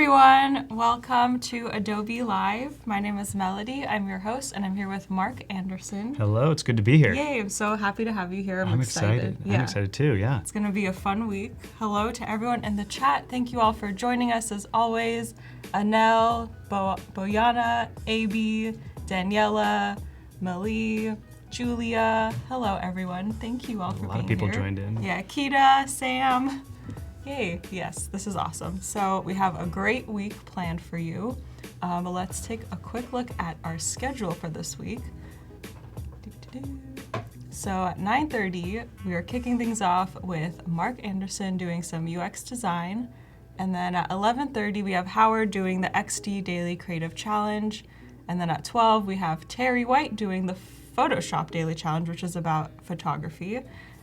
everyone, welcome to Adobe Live. My name is Melody, I'm your host, and I'm here with Marc Anderson. Hello, it's good to be here. Yay, I'm so happy to have you here. I'm excited. Yeah. I'm excited too, yeah. It's gonna be a fun week. Hello to everyone in the chat. Thank you all for joining us as always. Anel, Boyana, AB, Daniela, Malie, Julia. Hello everyone. Thank you all for being here. A lot of people joined in. Yeah, Kita, Sam. Yay, yes, this is awesome. So we have a great week planned for you. Let's take a quick look at our schedule for this week. So at 9:30, we are kicking things off with Marc Anderson doing some UX design. And then at 11:30, we have Howard doing the XD Daily Creative Challenge. And then at 12, we have Terry White doing the Photoshop Daily Challenge, which is about photography.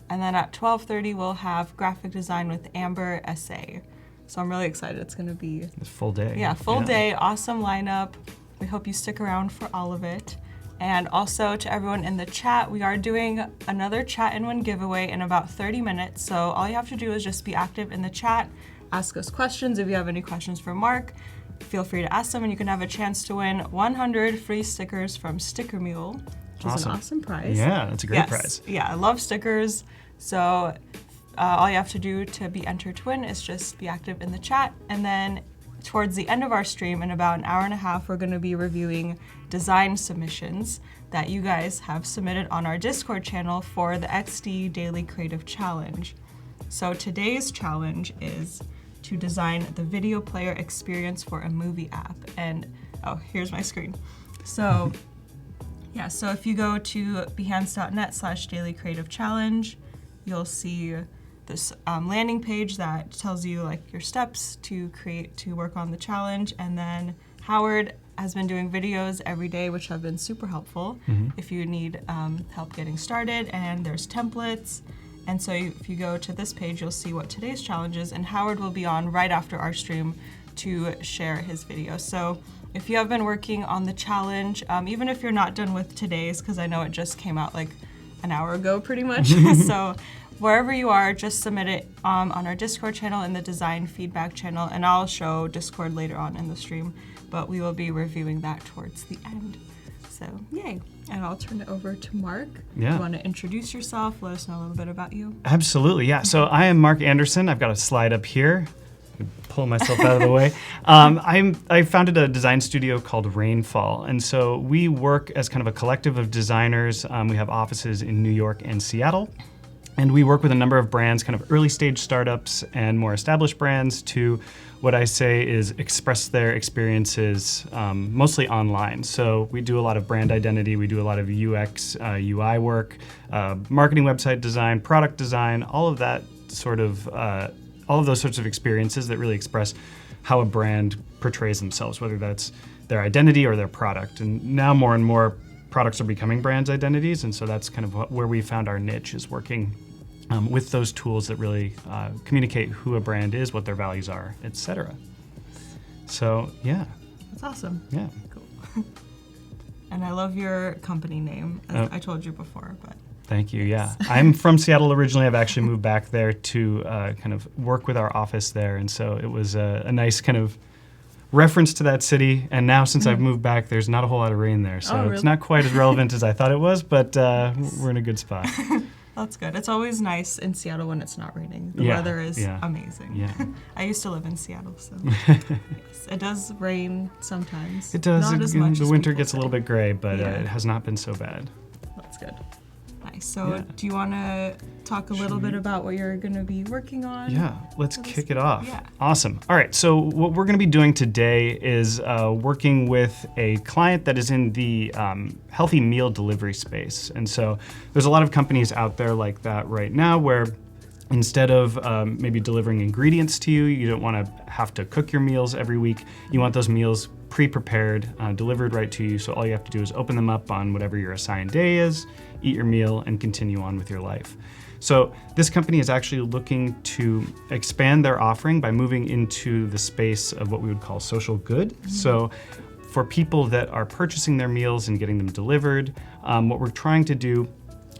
And then at 12:30, we'll have graphic design with Amber Essay. So I'm really excited. It's going to be a full day. Yeah, full day, awesome lineup. We hope you stick around for all of it. And also to everyone in the chat, we are doing another Chat and Win giveaway in about 30 minutes. So all you have to do is just be active in the chat, ask us questions. If you have any questions for Marc, feel free to ask them, and you can have a chance to win 100 free stickers from Sticker Mule, which is an awesome prize. Yeah, that's a great prize. Yeah, I love stickers. So all you have to do to be entered to win is just be active in the chat. And then towards the end of our stream, in about an hour and a half, we're going to be reviewing design submissions that you guys have submitted on our Discord channel for the XD Daily Creative Challenge. So today's challenge is to design the video player experience for a movie app. And oh, here's my screen. So yeah, so if you go to behance.net/daily creative challenge, you'll see this landing page that tells you like your steps to work on the challenge. And then Howard has been doing videos every day, which have been super helpful if you need help getting started. And there's templates. And so if you go to this page, you'll see what today's challenge is. And Howard will be on right after our stream to share his video. So if you have been working on the challenge, even if you're not done with today's, because I know it just came out like an hour ago pretty much. So wherever you are, just submit it on our Discord channel in the design feedback channel, and I'll show Discord later on in the stream, but we will be reviewing that towards the end. So yay. And I'll turn it over to Marc. Yeah. You want to introduce yourself? Let us know a little bit about you. Absolutely, yeah. So I am Marc Anderson. I've got a slide up here. Pull myself out of the way. I founded a design studio called Rainfall, and so we work as kind of a collective of designers. We have offices in New York and Seattle, and we work with a number of brands, kind of early stage startups and more established brands, to what I say is express their experiences mostly online. So we do a lot of brand identity, we do a lot of UX, UI work, marketing website design, product design, all of that sort of all of those sorts of experiences that really express how a brand portrays themselves, whether that's their identity or their product. And now more and more products are becoming brands' identities, and so that's kind of where we found our niche, is working with those tools that really communicate who a brand is, what their values are, etc. So yeah. That's awesome. Yeah. Cool. And I love your company name, as I told you before, but thank you, yeah. I'm from Seattle originally. I've actually moved back there to kind of work with our office there, and so it was a nice kind of reference to that city. And now since I've moved back, there's not a whole lot of rain there, so It's not quite as relevant as I thought it was, but we're in a good spot. That's good. It's always nice in Seattle when it's not raining. The weather is amazing. Yeah. I used to live in Seattle, so yes, it does rain sometimes. It does. Not as much the as winter people gets say. a little bit gray, but it has not been so bad. That's good. Nice. So do you want to talk a little bit about what you're going to be working on? Yeah, let's kick it off. Yeah. Awesome. All right, so what we're going to be doing today is working with a client that is in the healthy meal delivery space. And so there's a lot of companies out there like that right now where instead of maybe delivering ingredients to you, you don't want to have to cook your meals every week. You want those meals pre-prepared, delivered right to you. So all you have to do is open them up on whatever your assigned day is, eat your meal, and continue on with your life. So this company is actually looking to expand their offering by moving into the space of what we would call social good. So for people that are purchasing their meals and getting them delivered, what we're trying to do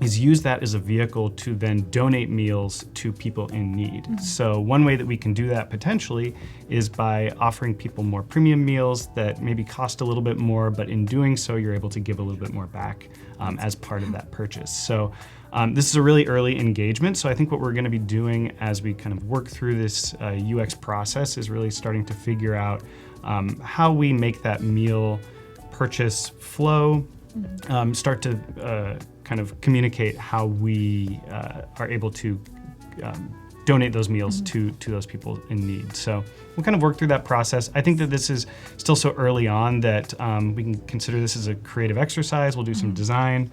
is use that as a vehicle to then donate meals to people in need. So one way that we can do that potentially is by offering people more premium meals that maybe cost a little bit more, but in doing so, you're able to give a little bit more back as part of that purchase. So this is a really early engagement. So I think what we're gonna be doing as we kind of work through this UX process is really starting to figure out how we make that meal purchase flow, start to kind of communicate how we are able to donate those meals to those people in need. So we'll kind of work through that process. I think that this is still so early on that we can consider this as a creative exercise. We'll do some design,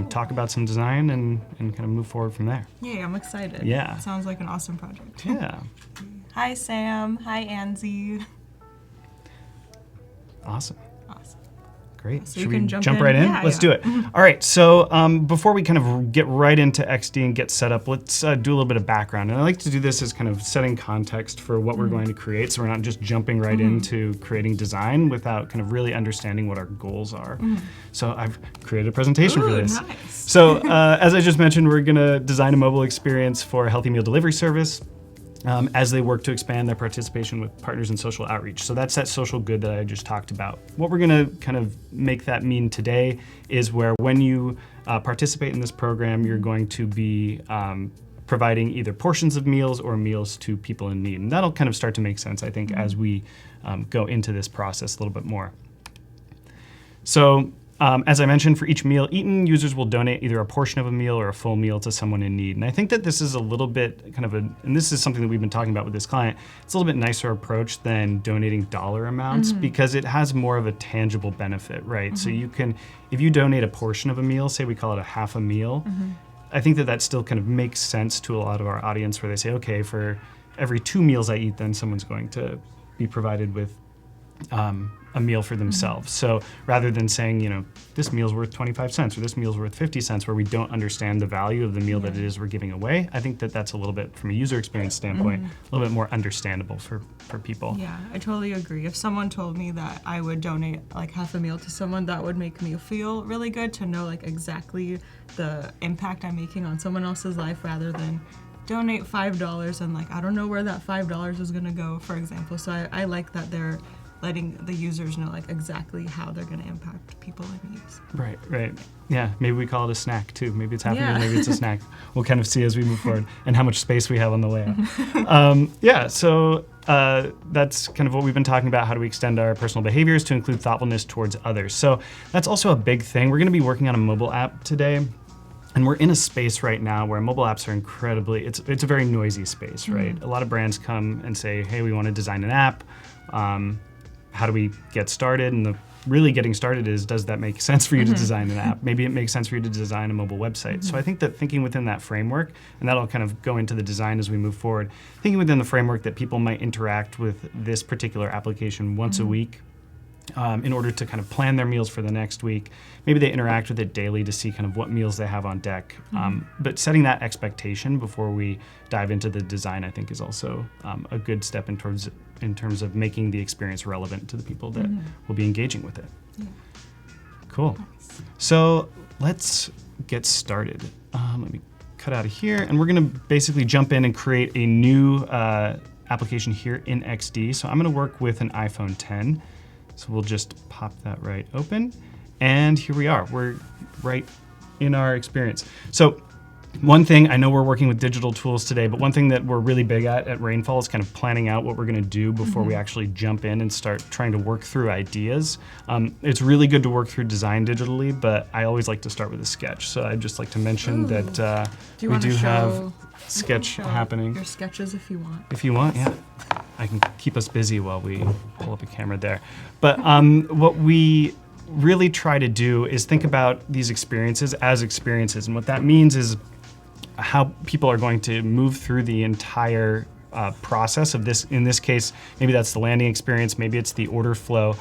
talk about some design, and kind of move forward from there. Yeah, I'm excited. Yeah. Sounds like an awesome project. Yeah. Hi, Sam. Hi, Anzie. Awesome. Awesome. Great. So Should we we can jump in? right in? Yeah, Let's yeah. do it. All right. So before we kind of get right into XD and get set up, let's do a little bit of background. And I like to do this as kind of setting context for what we're going to create, so we're not just jumping right into creating design without kind of really understanding what our goals are. So I've created a presentation for this. Nice. So as I just mentioned, we're going to design a mobile experience for a healthy meal delivery service. As they work to expand their participation with partners in social outreach. So that's that social good that I just talked about. What we're gonna kind of make that mean today is where when you participate in this program, you're going to be providing either portions of meals or meals to people in need. And that'll kind of start to make sense, I think, as we go into this process a little bit more. So, as I mentioned, for each meal eaten, users will donate either a portion of a meal or a full meal to someone in need. And I think that this is a little bit kind of and this is something that we've been talking about with this client, it's a little bit nicer approach than donating dollar amounts because it has more of a tangible benefit, right? So you can, if you donate a portion of a meal, say we call it a half a meal, I think that that still kind of makes sense to a lot of our audience where they say, okay, for every 2 meals I eat, then someone's going to be provided with a meal for themselves. So rather than saying, you know, this meal's worth 25 cents or this meal's worth 50 cents where we don't understand the value of the meal that it is we're giving away, I think that that's a little bit, from a user experience standpoint, a little bit more understandable for people. Yeah, I totally agree. If someone told me that I would donate like half a meal to someone, that would make me feel really good to know like exactly the impact I'm making on someone else's life rather than donate $5 and like I don't know where that $5 is gonna go, for example. So I like that they're letting the users know like exactly how they're going to impact people in use. Right, right. Yeah, maybe we call it a snack too. Maybe it's half a meal, maybe it's a snack. We'll kind of see as we move forward and how much space we have on the way out. Yeah, so that's kind of what we've been talking about. How do we extend our personal behaviors to include thoughtfulness towards others? So that's also a big thing. We're going to be working on a mobile app today. And we're in a space right now where mobile apps are incredibly, it's a very noisy space, right? A lot of brands come and say, hey, we want to design an app. How do we get started? And the really getting started is, does that make sense for you to design an app? Maybe it makes sense for you to design a mobile website. So I think that thinking within that framework, and that'll kind of go into the design as we move forward, thinking within the framework that people might interact with this particular application once a week, in order to kind of plan their meals for the next week. Maybe they interact with it daily to see kind of what meals they have on deck. But setting that expectation before we dive into the design, I think, is also a good step in terms of making the experience relevant to the people that will be engaging with it. Yeah. Cool. Nice. So let's get started. Let me cut out of here, and we're going to basically jump in and create a new application here in XD. So I'm going to work with an iPhone 10. So we'll just pop that right open. And here we are. We're right in our experience. So one thing, I know we're working with digital tools today, but one thing that we're really big at Rainfall is kind of planning out what we're going to do before we actually jump in and start trying to work through ideas. It's really good to work through design digitally, but I always like to start with a sketch. So I'd just like to mention that we do have sketch happening. Your sketches if you want. If you want, yeah. I can keep us busy while we pull up a camera there. But what we really try to do is think about these experiences as experiences. And what that means is how people are going to move through the entire process of this. In this case, maybe that's the landing experience, maybe it's the order flow.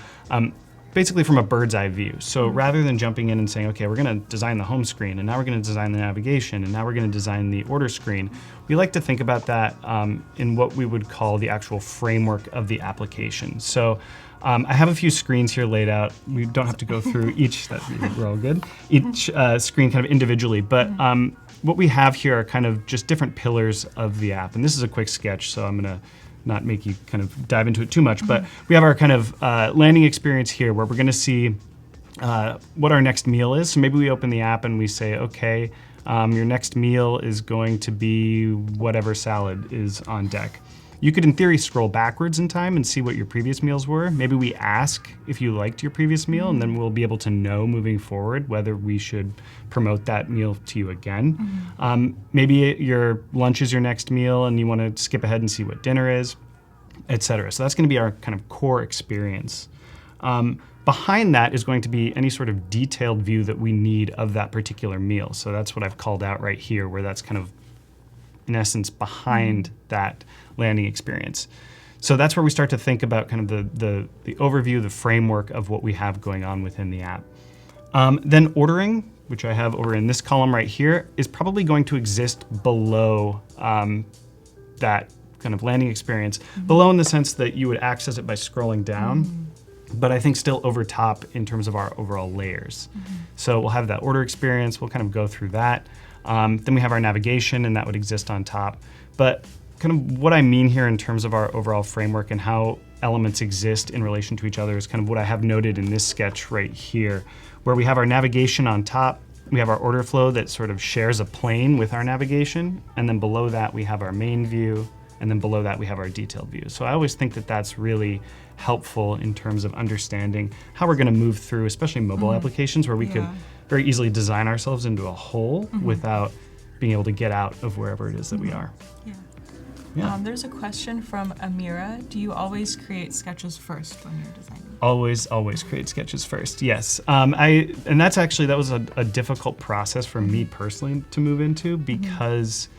Basically from a bird's eye view. So rather than jumping in and saying, okay, we're gonna design the home screen, and now we're gonna design the navigation, and now we're gonna design the order screen, we like to think about that in what we would call the actual framework of the application. So I have a few screens here laid out. We don't have to go through each, we're all good, each screen kind of individually, but what we have here are kind of just different pillars of the app. And this is a quick sketch, so I'm gonna not make you kind of dive into it too much, but we have our kind of landing experience here where we're gonna see what our next meal is. So maybe we open the app and we say, okay, your next meal is going to be whatever salad is on deck. You could, in theory, scroll backwards in time and see what your previous meals were. Maybe we ask if you liked your previous meal, and then we'll be able to know moving forward whether we should promote that meal to you again. Maybe your lunch is your next meal and you want to skip ahead and see what dinner is, etc. So that's going to be our kind of core experience. Behind that is going to be any sort of detailed view that we need of that particular meal. So that's what I've called out right here, where that's kind of, in essence, behind that landing experience. So that's where we start to think about kind of the overview, the framework of what we have going on within the app. Then ordering, which I have over in this column right here, is probably going to exist below that kind of landing experience. Below in the sense that you would access it by scrolling down, but I think still over top in terms of our overall layers. So we'll have that order experience, we'll kind of go through that. Then we have our navigation, and that would exist on top. But kind of what I mean here in terms of our overall framework and how elements exist in relation to each other is kind of what I have noted in this sketch right here, where we have our navigation on top, we have our order flow that sort of shares a plane with our navigation, and then below that we have our main view, and then below that we have our detailed view. So I always think that that's really helpful in terms of understanding how we're gonna move through, especially mobile applications, where we could very easily design ourselves into a hole without being able to get out of wherever it is that we are. There's a question from Amira. Do you always create sketches first when you're designing? Always create sketches first, yes. And that was a difficult process for me personally to move into, because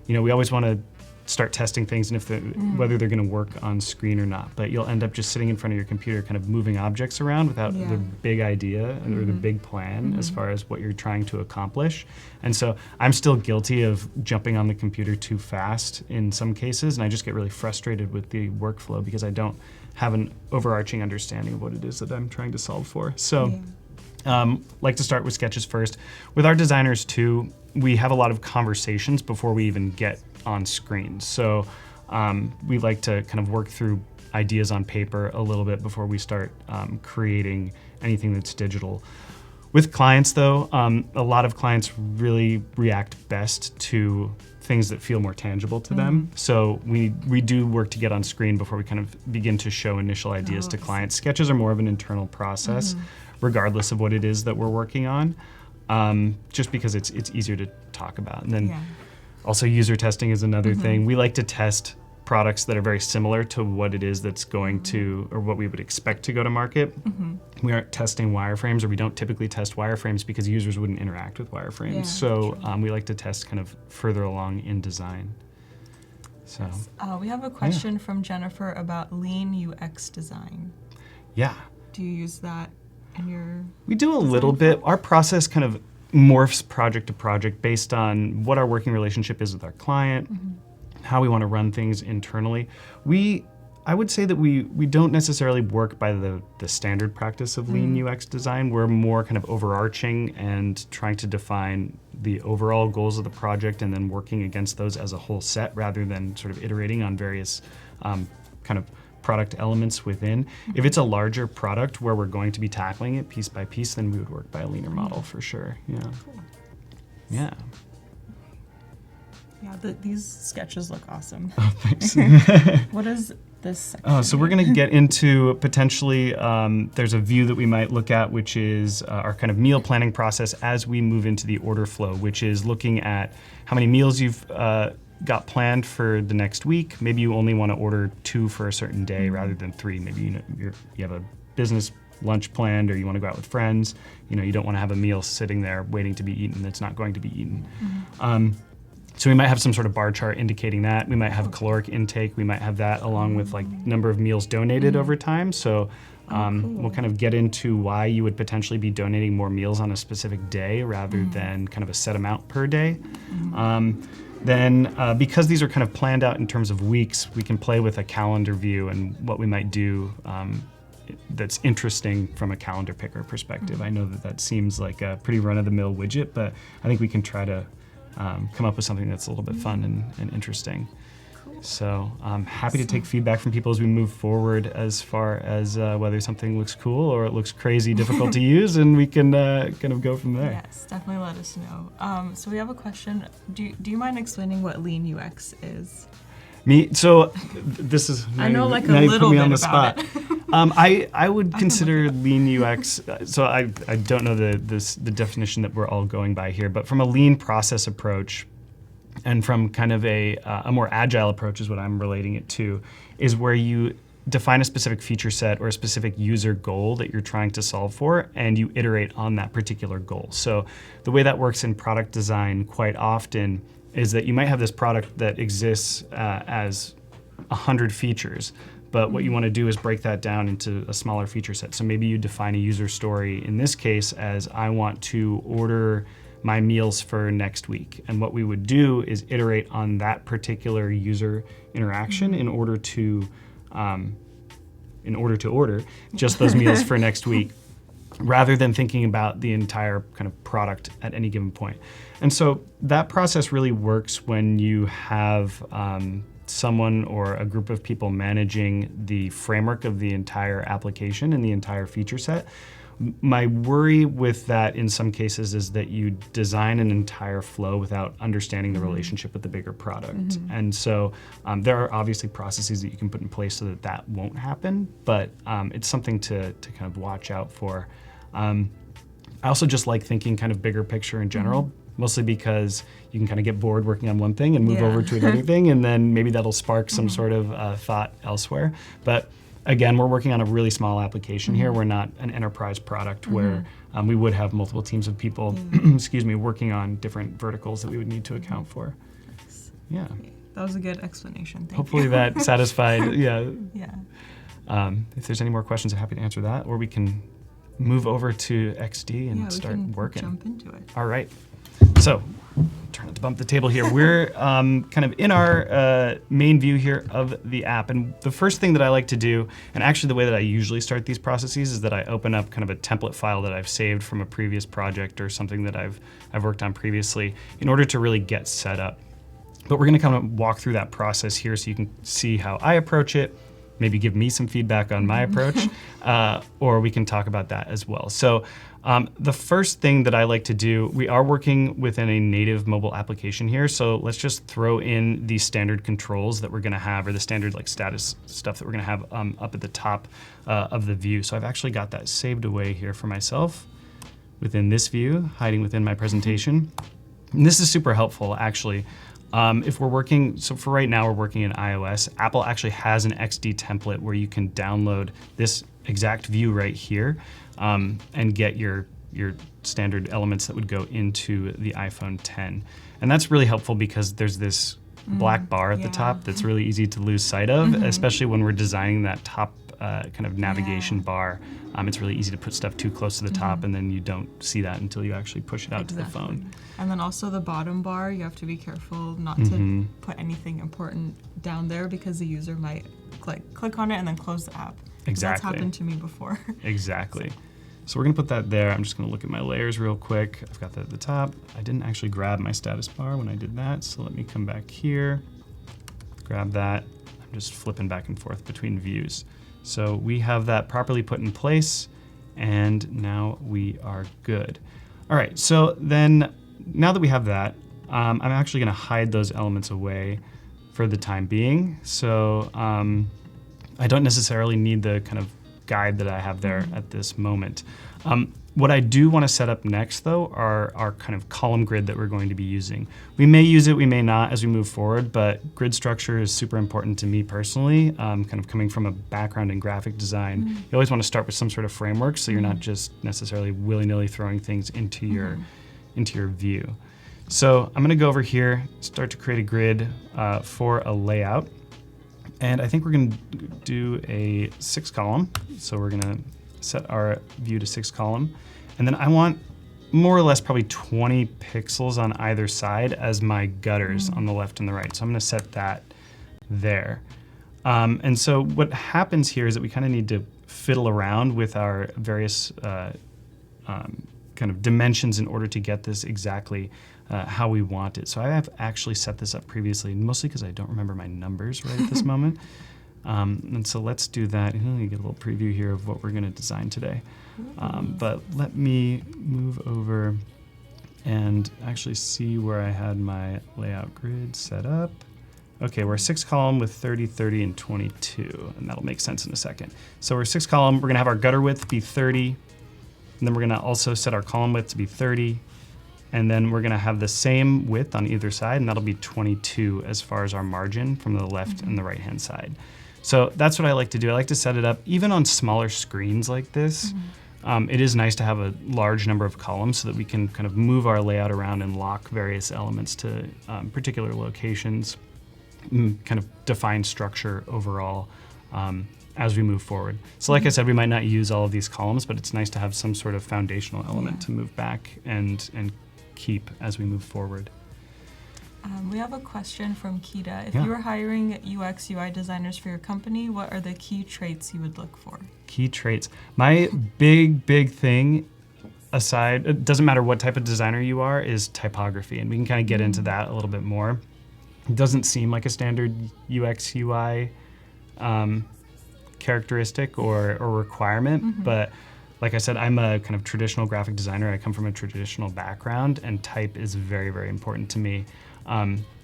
we always want to start testing things and whether they're going to work on screen or not. But you'll end up just sitting in front of your computer kind of moving objects around without the big idea or the big plan as far as what you're trying to accomplish. And so I'm still guilty of jumping on the computer too fast in some cases, and I just get really frustrated with the workflow because I don't have an overarching understanding of what it is that I'm trying to solve for. So like to start with sketches first. With our designers too, we have a lot of conversations before we even get on screen. So we like to kind of work through ideas on paper a little bit before we start creating anything that's digital. With clients though, a lot of clients really react best to things that feel more tangible to them. So we do work to get on screen before we kind of begin to show initial ideas to clients. Sketches are more of an internal process, regardless of what it is that we're working on, just because it's easier to talk about. And then also user testing is another thing. We like to test products that are very similar to what it is that's going to, or what we would expect to go to market. We aren't testing wireframes, or we don't typically test wireframes because users wouldn't interact with wireframes. So we like to test kind of further along in design. So we have a question from Jennifer about lean UX design. Do you use that in your We do a little bit. Our process kind of morphs project to project based on what our working relationship is with our client, how we want to run things internally. I would say that we don't necessarily work by the standard practice of lean UX design. We're more kind of overarching and trying to define the overall goals of the project and then working against those as a whole set rather than sort of iterating on various kind of product elements within. If it's a larger product where we're going to be tackling it piece by piece, then we would work by a leaner model for sure. These sketches look awesome. Oh, thanks. What is this section? So we're going to get into potentially, there's a view that we might look at, which is our kind of meal planning process as we move into the order flow, which is looking at how many meals you've got planned for the next week. Maybe you only want to order 2 for a certain day rather than 3. Maybe you have a business lunch planned, or you want to go out with friends. You don't want to have a meal sitting there waiting to be eaten that's not going to be eaten. So we might have some sort of bar chart indicating that. We might have caloric intake. We might have that along with like number of meals donated over time. So we'll kind of get into why you would potentially be donating more meals on a specific day rather than kind of a set amount per day. Then because these are kind of planned out in terms of weeks, we can play with a calendar view and what we might do that's interesting from a calendar picker perspective. I know that seems like a pretty run-of-the-mill widget, but I think we can try to come up with something that's a little bit fun and interesting. So I'm happy to take feedback from people as we move forward as far as whether something looks cool or it looks crazy difficult to use, and we can kind of go from there. Yes, definitely let us know. So we have a question. Do you mind explaining what Lean UX is? So this is, I know like a now you little put me bit on the about spot. it. I would consider Lean UX, so I don't know the definition that we're all going by here, but from a lean process approach, and from kind of a more agile approach is what I'm relating it to, is where you define a specific feature set or a specific user goal that you're trying to solve for, and you iterate on that particular goal. So the way that works in product design quite often is that you might have this product that exists as 100 features, but what you want to do is break that down into a smaller feature set. So maybe you define a user story, in this case, as I want to order my meals for next week. And what we would do is iterate on that particular user interaction in order to order just those meals for next week, rather than thinking about the entire kind of product at any given point. And so that process really works when you have someone or a group of people managing the framework of the entire application and the entire feature set. My worry with that in some cases is that you design an entire flow without understanding the relationship with the bigger product. And so there are obviously processes that you can put in place so that that won't happen, but it's something to kind of watch out for. I also just like thinking kind of bigger picture in general, mostly because you can kind of get bored working on one thing and move over to another thing, and then maybe that'll spark some sort of thought elsewhere. But again, we're working on a really small application here. We're not an enterprise product where we would have multiple teams of people, excuse me, working on different verticals that we would need to account for. Yeah. That was a good explanation. Thank Hopefully you. that satisfied. Yeah. Yeah. If there's any more questions, I'm happy to answer that, or we can move over to XD and start we can working. Jump into it. All right. So, try not to bump the table here. We're kind of in our main view here of the app. And the first thing that I like to do, and actually the way that I usually start these processes, is that I open up kind of a template file that I've saved from a previous project or something that I've worked on previously in order to really get set up. But we're gonna kind of walk through that process here so you can see how I approach it, maybe give me some feedback on my approach, or we can talk about that as well. So the first thing that I like to do, we are working within a native mobile application here, so let's just throw in the standard controls that we're gonna have, or the standard like status stuff that we're gonna have up at the top of the view. So I've actually got that saved away here for myself within this view, hiding within my presentation. And this is super helpful, actually. If we're working, so for right now we're working in iOS, Apple actually has an XD template where you can download this exact view right here and get your standard elements that would go into the iPhone 10. And that's really helpful because there's this black bar at the top that's really easy to lose sight of, especially when we're designing that top kind of navigation bar. It's really easy to put stuff too close to the top, and then you don't see that until you actually push it out to the phone. And then also the bottom bar, you have to be careful not to put anything important down there because the user might click on it and then close the app. Exactly. That's happened to me before. Exactly. So we're gonna put that there. I'm just gonna look at my layers real quick. I've got that at the top. I didn't actually grab my status bar when I did that, so let me come back here, grab that. I'm just flipping back and forth between views. So we have that properly put in place, and now we are good. All right, so then now that we have that, I'm actually gonna hide those elements away for the time being. So I don't necessarily need the kind of guide that I have there at this moment. What I do want to set up next, though, are our kind of column grid that we're going to be using. We may use it, we may not as we move forward, but grid structure is super important to me personally. Kind of coming from a background in graphic design, you always want to start with some sort of framework so you're not just necessarily willy-nilly throwing things into your view. So I'm going to go over here, start to create a grid for a layout. And I think we're going to do a 6 column. So we're going to set our view to 6 column. And then I want more or less probably 20 pixels on either side as my gutters on the left and the right. So I'm going to set that there. And so what happens here is that we kind of need to fiddle around with our various kind of dimensions in order to get this exactly how we want it. So I have actually set this up previously, mostly because I don't remember my numbers right at this moment. And so let's do that. You get a little preview here of what we're going to design today. But let me move over and actually see where I had my layout grid set up. Okay, we're a 6-column with 30, 30, and 22, and that'll make sense in a second. So we're 6-column, we're gonna have our gutter width be 30, and then we're gonna also set our column width to be 30, and then we're gonna have the same width on either side, and that'll be 22 as far as our margin from the left and the right-hand side. So that's what I like to do. I like to set it up, even on smaller screens like this, it is nice to have a large number of columns so that we can kind of move our layout around and lock various elements to particular locations, kind of define structure overall as we move forward. So like I said, we might not use all of these columns, but it's nice to have some sort of foundational element to move back and keep as we move forward. We have a question from Kita. If you were hiring UX, UI designers for your company, what are the key traits you would look for? Key traits. My big thing, aside, it doesn't matter what type of designer you are, is typography. And we can kind of get into that a little bit more. It doesn't seem like a standard UX, UI characteristic or requirement, but like I said, I'm a kind of traditional graphic designer. I come from a traditional background, and type is very, very important to me.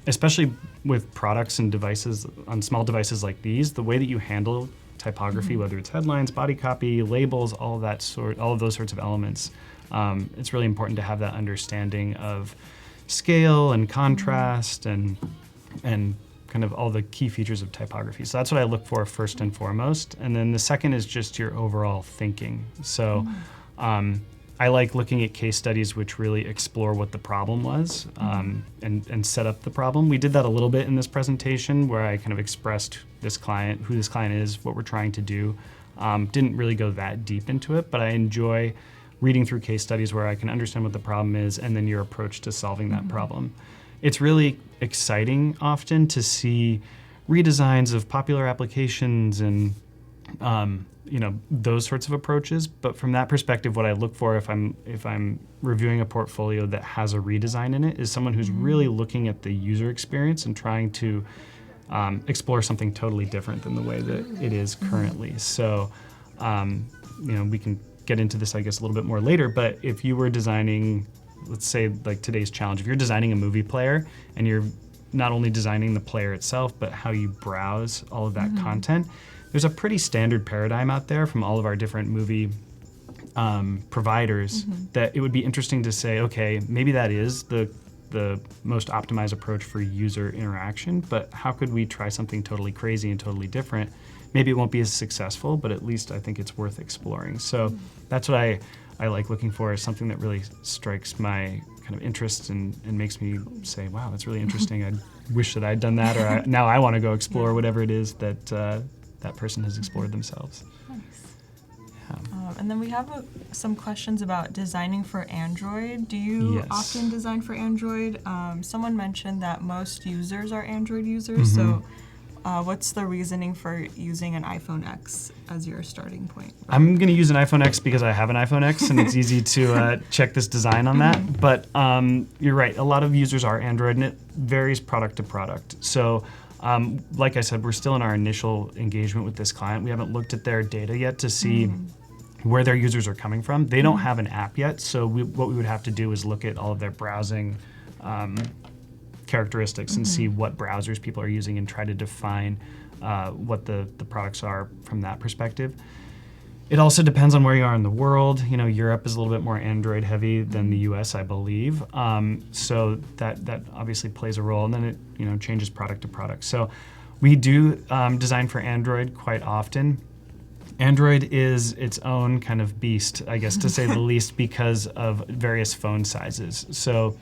Especially with products and devices, on small devices like these, the way that you handle typography, whether it's headlines, body copy, labels, all of those sorts of elements, it's really important to have that understanding of scale and contrast and kind of all the key features of typography. So that's what I look for first and foremost. And then the second is just your overall thinking. So I like looking at case studies which really explore what the problem was and set up the problem. We did that a little bit in this presentation where I kind of expressed this client, who this client is, what we're trying to do. Didn't really go that deep into it, but I enjoy reading through case studies where I can understand what the problem is and then your approach to solving that problem. It's really exciting often to see redesigns of popular applications and those sorts of approaches. But from that perspective, what I look for if I'm reviewing a portfolio that has a redesign in it is someone who's really looking at the user experience and trying to explore something totally different than the way that it is currently. So we can get into this, I guess, a little bit more later. But if you were designing, let's say like today's challenge, if you're designing a movie player and you're not only designing the player itself, but how you browse all of that content, there's a pretty standard paradigm out there from all of our different movie providers that it would be interesting to say, okay, maybe that is the most optimized approach for user interaction, but how could we try something totally crazy and totally different? Maybe it won't be as successful, but at least I think it's worth exploring. So that's what I like looking for, is something that really strikes my kind of interest and makes me say, wow, that's really interesting. I wish that I'd done that, or now I want to go explore whatever it is that that person has explored themselves. Nice. And then we have some questions about designing for Android. Do you often design for Android? Someone mentioned that most users are Android users, so what's the reasoning for using an iPhone X as your starting point? I'm going to use an iPhone X because I have an iPhone X and it's easy to check this design on that. But you're right, a lot of users are Android and it varies product to product. So like I said, we're still in our initial engagement with this client. We haven't looked at their data yet to see where their users are coming from. They don't have an app yet, so what we would have to do is look at all of their browsing characteristics and see what browsers people are using and try to define what the products are from that perspective. It also depends on where you are in the world. Europe is a little bit more Android heavy than the US, I believe. So that obviously plays a role, and then it changes product to product. So we do design for Android quite often. Android is its own kind of beast, I guess, to say the least, because of various phone sizes. So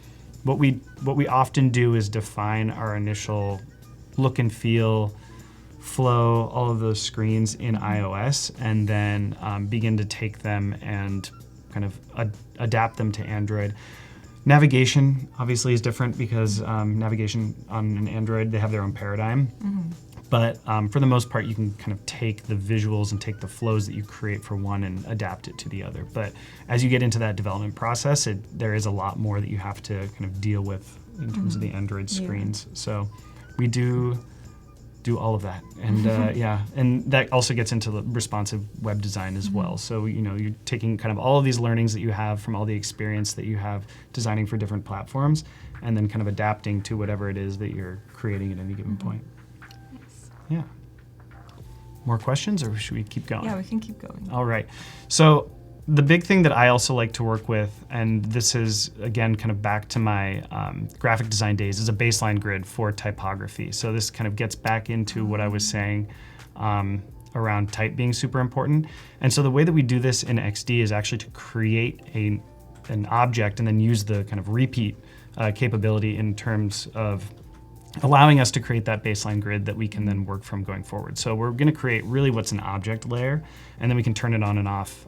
what we often do is define our initial look and feel, flow, all of those screens in iOS, and then begin to take them and kind of adapt them to Android. Navigation obviously is different because navigation on an Android, they have their own paradigm. But for the most part, you can kind of take the visuals and take the flows that you create for one and adapt it to the other. But as you get into that development process, there is a lot more that you have to kind of deal with in terms of the Android screens. So we do all of that. And and that also gets into the responsive web design as well. So, you're taking kind of all of these learnings that you have from all the experience that you have designing for different platforms and then kind of adapting to whatever it is that you're creating at any given point. Yeah. More questions, or should we keep going? Yeah, we can keep going. All right. So the big thing that I also like to work with, and this is, again, kind of back to my graphic design days, is a baseline grid for typography. So this kind of gets back into what I was saying around type being super important. And so the way that we do this in XD is actually to create an object and then use the kind of repeat capability in terms of allowing us to create that baseline grid that we can then work from going forward. So we're going to create really what's an object layer, and then we can turn it on and off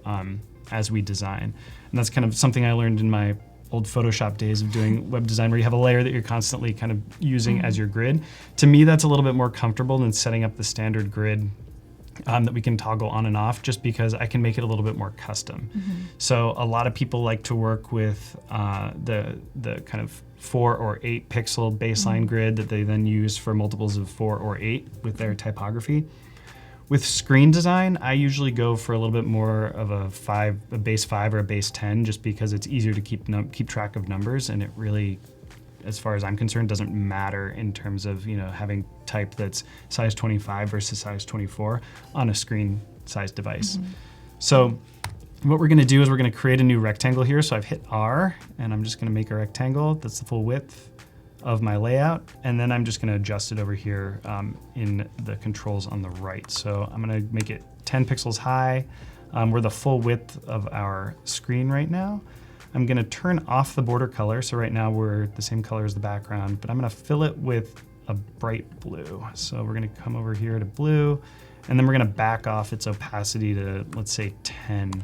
as we design. And that's kind of something I learned in my old Photoshop days of doing web design, where you have a layer that you're constantly kind of using as your grid. To me, that's a little bit more comfortable than setting up the standard grid that we can toggle on and off, just because I can make it a little bit more custom. So a lot of people like to work with the kind of 4 or 8 pixel baseline grid that they then use for multiples of 4 or 8 with their typography. With screen design, I usually go for a little bit more of a base 5 or a base 10, just because it's easier to keep track of numbers, and it really, as far as I'm concerned, doesn't matter in terms of having type that's size 25 versus size 24 on a screen size device. So what we're going to do is we're going to create a new rectangle here. So I've hit R, and I'm just going to make a rectangle that's the full width of my layout, and then I'm just going to adjust it over here in the controls on the right. So I'm going to make it 10 pixels high. We're the full width of our screen right now. I'm going to turn off the border color. So right now we're the same color as the background, but I'm going to fill it with a bright blue. So we're going to come over here to blue, and then we're going to back off its opacity to, let's say, 10%.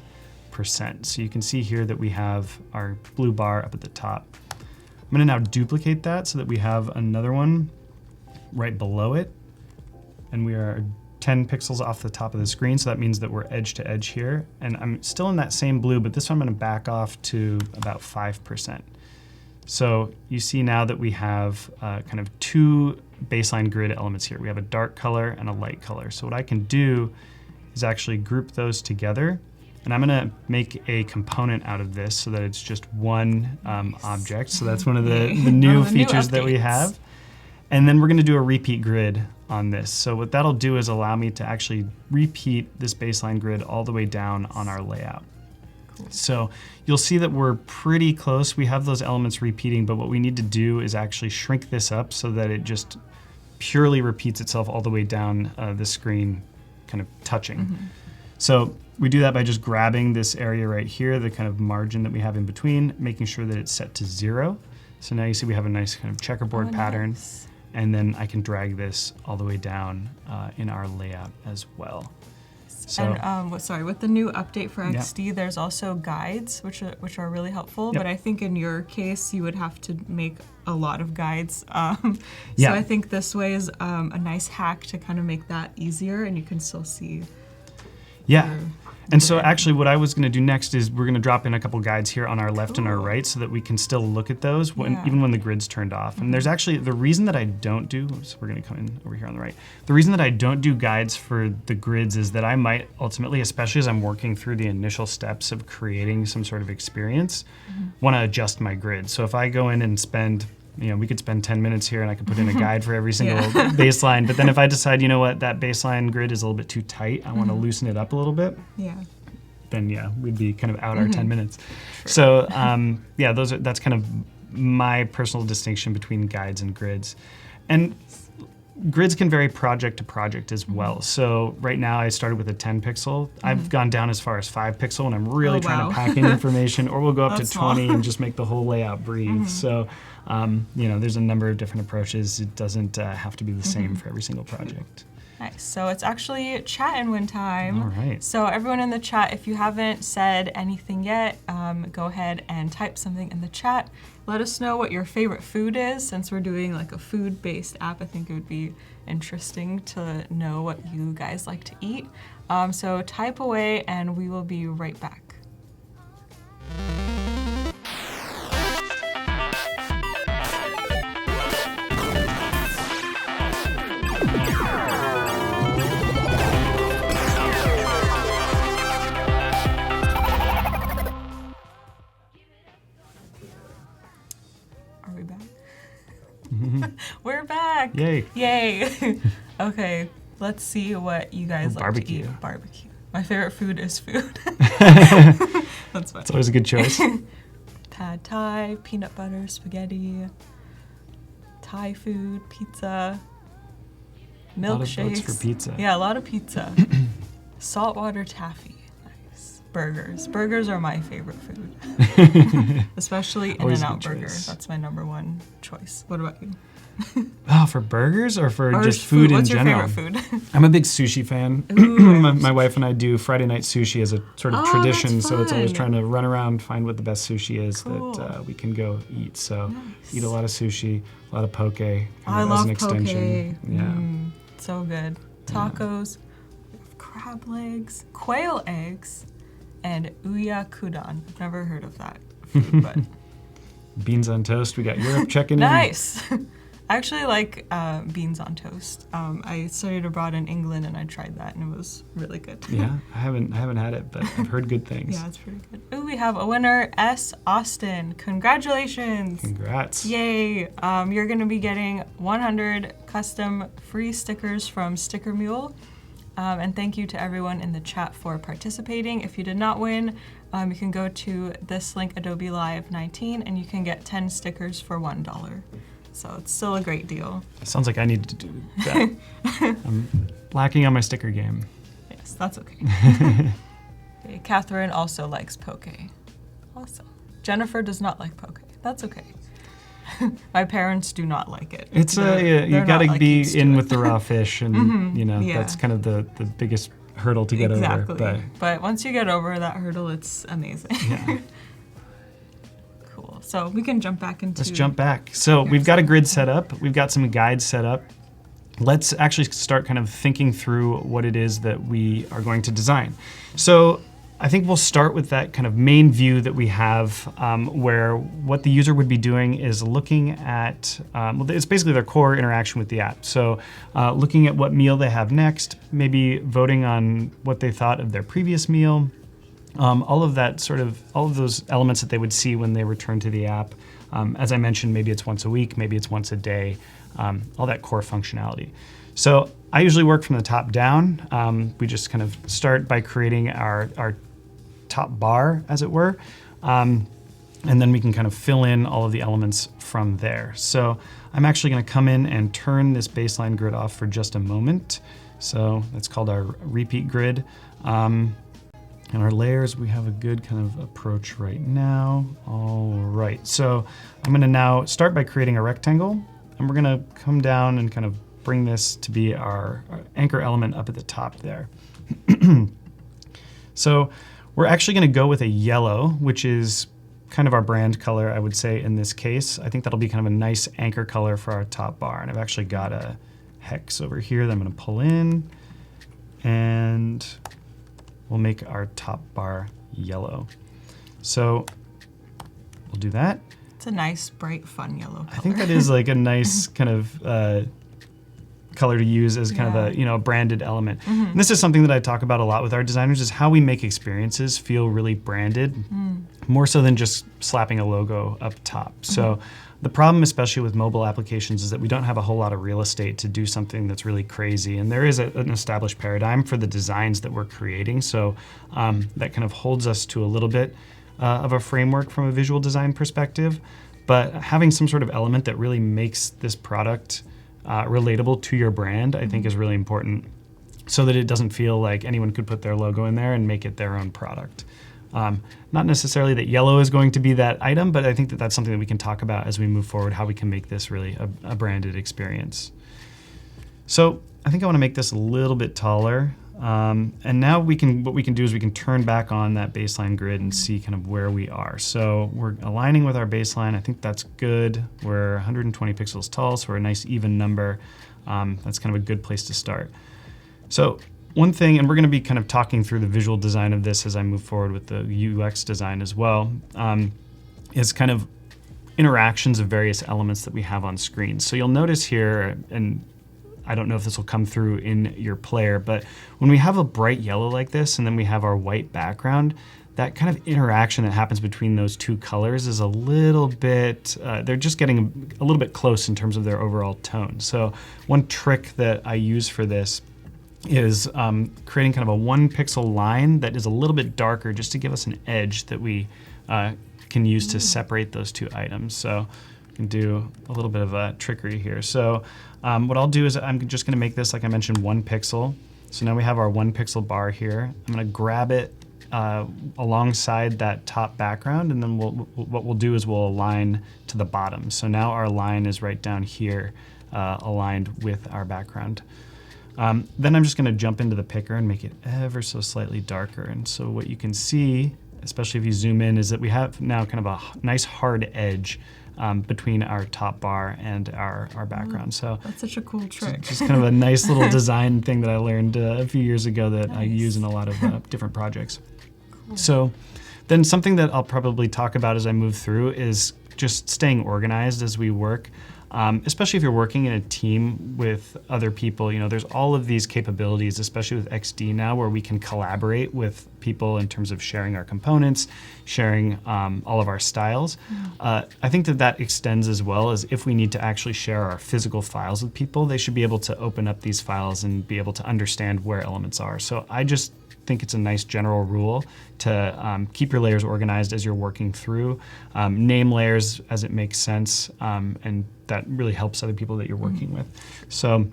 So you can see here that we have our blue bar up at the top. I'm going to now duplicate that so that we have another one right below it, and we are 10 pixels off the top of the screen, so that means that we're edge to edge here. And I'm still in that same blue, but this one I'm going to back off to about 5%. So you see now that we have kind of 2 baseline grid elements here. We have a dark color and a light color. So what I can do is actually group those together, and I'm going to make a component out of this so that it's just one object. So that's one of the new features that we have. And then we're going to do a repeat grid on this. So what that'll do is allow me to actually repeat this baseline grid all the way down on our layout. Cool. So you'll see that we're pretty close. We have those elements repeating, but what we need to do is actually shrink this up so that it just purely repeats itself all the way down the screen, kind of touching. So we do that by just grabbing this area right here, the kind of margin that we have in between, making sure that it's set to 0. So now you see we have a nice kind of checkerboard pattern. Nice. And then I can drag this all the way down in our layout as well. So, and sorry, with the new update for XD, there's also guides, which are really helpful. But I think in your case, you would have to make a lot of guides. So I think this way is a nice hack to kind of make that easier, and you can still see. And so actually what I was going to do next is we're going to drop in a couple guides here on our left and our right so that we can still look at those even when the grid's turned off. And there's actually, the reason that I don't do, so we're going to come in over here on the right. The reason that I don't do guides for the grids is that I might ultimately, especially as I'm working through the initial steps of creating some sort of experience, want to adjust my grid. So if I go in and spend, we could spend 10 minutes here and I could put in a guide for every single baseline. But then if I decide, that baseline grid is a little bit too tight, I want to loosen it up a little bit. Then we'd be kind of out our 10 minutes. So that's kind of my personal distinction between guides and grids. And grids can vary project to project as well. So right now I started with a 10 pixel. I've gone down as far as 5 pixel and I'm really trying to pack in information, or we'll go up to 20 and just make the whole layout breathe. So, there's a number of different approaches. It doesn't have to be the same for every single project. Nice. So it's actually chat and win time. All right. So everyone in the chat, if you haven't said anything yet, go ahead and type something in the chat. Let us know what your favorite food is. Since we're doing like a food-based app, I think it would be interesting to know what you guys like to eat. So type away and we will be right back. Are we back? We're back. Yay. Yay. Okay, let's see what you guys like barbecue. to eat. Barbecue. My favorite food is food. That's fine. It's always a good choice. Pad Thai, peanut butter, spaghetti, Thai food, pizza, A lot of milkshakes. votes for pizza. Yeah, a lot of pizza. Saltwater taffy. Nice. Burgers. Burgers are my favorite food. Especially Always a In-N-Out good burger. choice. That's my #1 choice. What about you? Oh, for burgers or for Or just food in What's your general? favorite food? I'm a big sushi fan. Ooh, my wife and I do Friday night sushi as a sort of Oh, tradition, that's so it's always fun. trying to run around, find what the best sushi is Cool. that we can go eat. So Nice. eat a lot of sushi, a lot of poke, kind I of love as an extension. poke. Yeah. So good. Tacos, crab legs, quail eggs, and uya kudan. I've never heard of that food, but Beans on toast. We got Europe checking in. nice. I actually like beans on toast. I studied abroad in England and I tried that and it was really good. Yeah, I haven't had it, but I've heard good things. Yeah, it's pretty good. Ooh, we have a winner, S. Austin. Congratulations. Congrats. Yay! You're going to be getting 100 custom free stickers from Sticker Mule. And thank you to everyone in the chat for participating. If you did not win, you can go to this link, Adobe Live 19, and you can get 10 stickers for $1. So it's still a great deal. Sounds like I need to do that. I'm lacking on my sticker game. Yes, that's okay. Okay, Catherine also likes poke. Awesome. Jennifer does not like poke. That's okay. My parents do not like it. It's you They're got not, to like, be used to in it. with the raw fish, and yeah. that's kind of the biggest hurdle to get Exactly. over. But once you get over that hurdle, it's amazing. Yeah. Cool. So we can jump back into. Let's jump back. So we've got a grid set up. We've got some guides set up. Let's actually start kind of thinking through what it is that we are going to design. So I think we'll start with that kind of main view that we have, where what the user would be doing is looking at, well, it's basically their core interaction with the app. So looking at what meal they have next, maybe voting on what they thought of their previous meal, all of those elements that they would see when they return to the app. As I mentioned, maybe it's once a week, maybe it's once a day, all that core functionality. So I usually work from the top down. We just kind of start by creating our top bar, as it were, and then we can kind of fill in all of the elements from there. So I'm actually going to come in and turn this baseline grid off for just a moment. So that's called our repeat grid. And our layers, we have a good kind of approach right now. All right, so I'm gonna now start by creating a rectangle, and we're gonna come down and kind of bring this to be our anchor element up at the top there. So we're actually gonna go with a yellow, which is kind of our brand color, I would say, in this case. I think that'll be kind of a nice anchor color for our top bar. And I've actually got a hex over here that I'm gonna pull in, and we'll make our top bar yellow. So we'll do that. It's a nice, bright, fun yellow color. I think that is like a nice kind of color to use as kind of a branded element. And this is something that I talk about a lot with our designers, is how we make experiences feel really branded, more so than just slapping a logo up top. So the problem, especially with mobile applications, is that we don't have a whole lot of real estate to do something that's really crazy. And there is an established paradigm for the designs that we're creating. So that kind of holds us to a little bit of a framework from a visual design perspective. But having some sort of element that really makes this product relatable to your brand, I think is really important, so that it doesn't feel like anyone could put their logo in there and make it their own product. Not necessarily that yellow is going to be that item, but I think that that's something that we can talk about as we move forward, how we can make this really a branded experience. So I think I want to make this a little bit taller. And now what we can do is we can turn back on that baseline grid and see kind of where we are. So we're aligning with our baseline. I think that's good. We're 120 pixels tall, so we're a nice even number. That's kind of a good place to start. So one thing, and we're going to be kind of talking through the visual design of this as I move forward with the UX design as well, is kind of interactions of various elements that we have on screen. So you'll notice here, and I don't know if this will come through in your player, but when we have a bright yellow like this and then we have our white background, that kind of interaction that happens between those two colors is a little bit, they're just getting a little bit close in terms of their overall tone. So one trick that I use for this is creating kind of a 1 pixel line that is a little bit darker just to give us an edge that we can use to separate those two items. So I can do a little bit of a trickery here. So what I'll do is I'm just going to make this, like I mentioned, 1 pixel. So now we have our 1 pixel bar here. I'm going to grab it alongside that top background, and then what we'll do is we'll align to the bottom. So now our line is right down here, aligned with our background. Then I'm just going to jump into the picker and make it ever so slightly darker. And so what you can see, especially if you zoom in, is that we have now kind of a nice hard edge between our top bar and our background. So that's such a cool trick. Just kind of a nice little design thing that I learned a few years ago that I use in a lot of different projects. Cool. So then something that I'll probably talk about as I move through is just staying organized as we work. Especially if you're working in a team with other people, you know, there's all of these capabilities, especially with XD now, where we can collaborate with people in terms of sharing our components, sharing all of our styles. I think that extends as well as if we need to actually share our physical files with people, they should be able to open up these files and be able to understand where elements are. So I just think it's a nice general rule to keep your layers organized as you're working through. Name layers as it makes sense, and that really helps other people that you're working with. So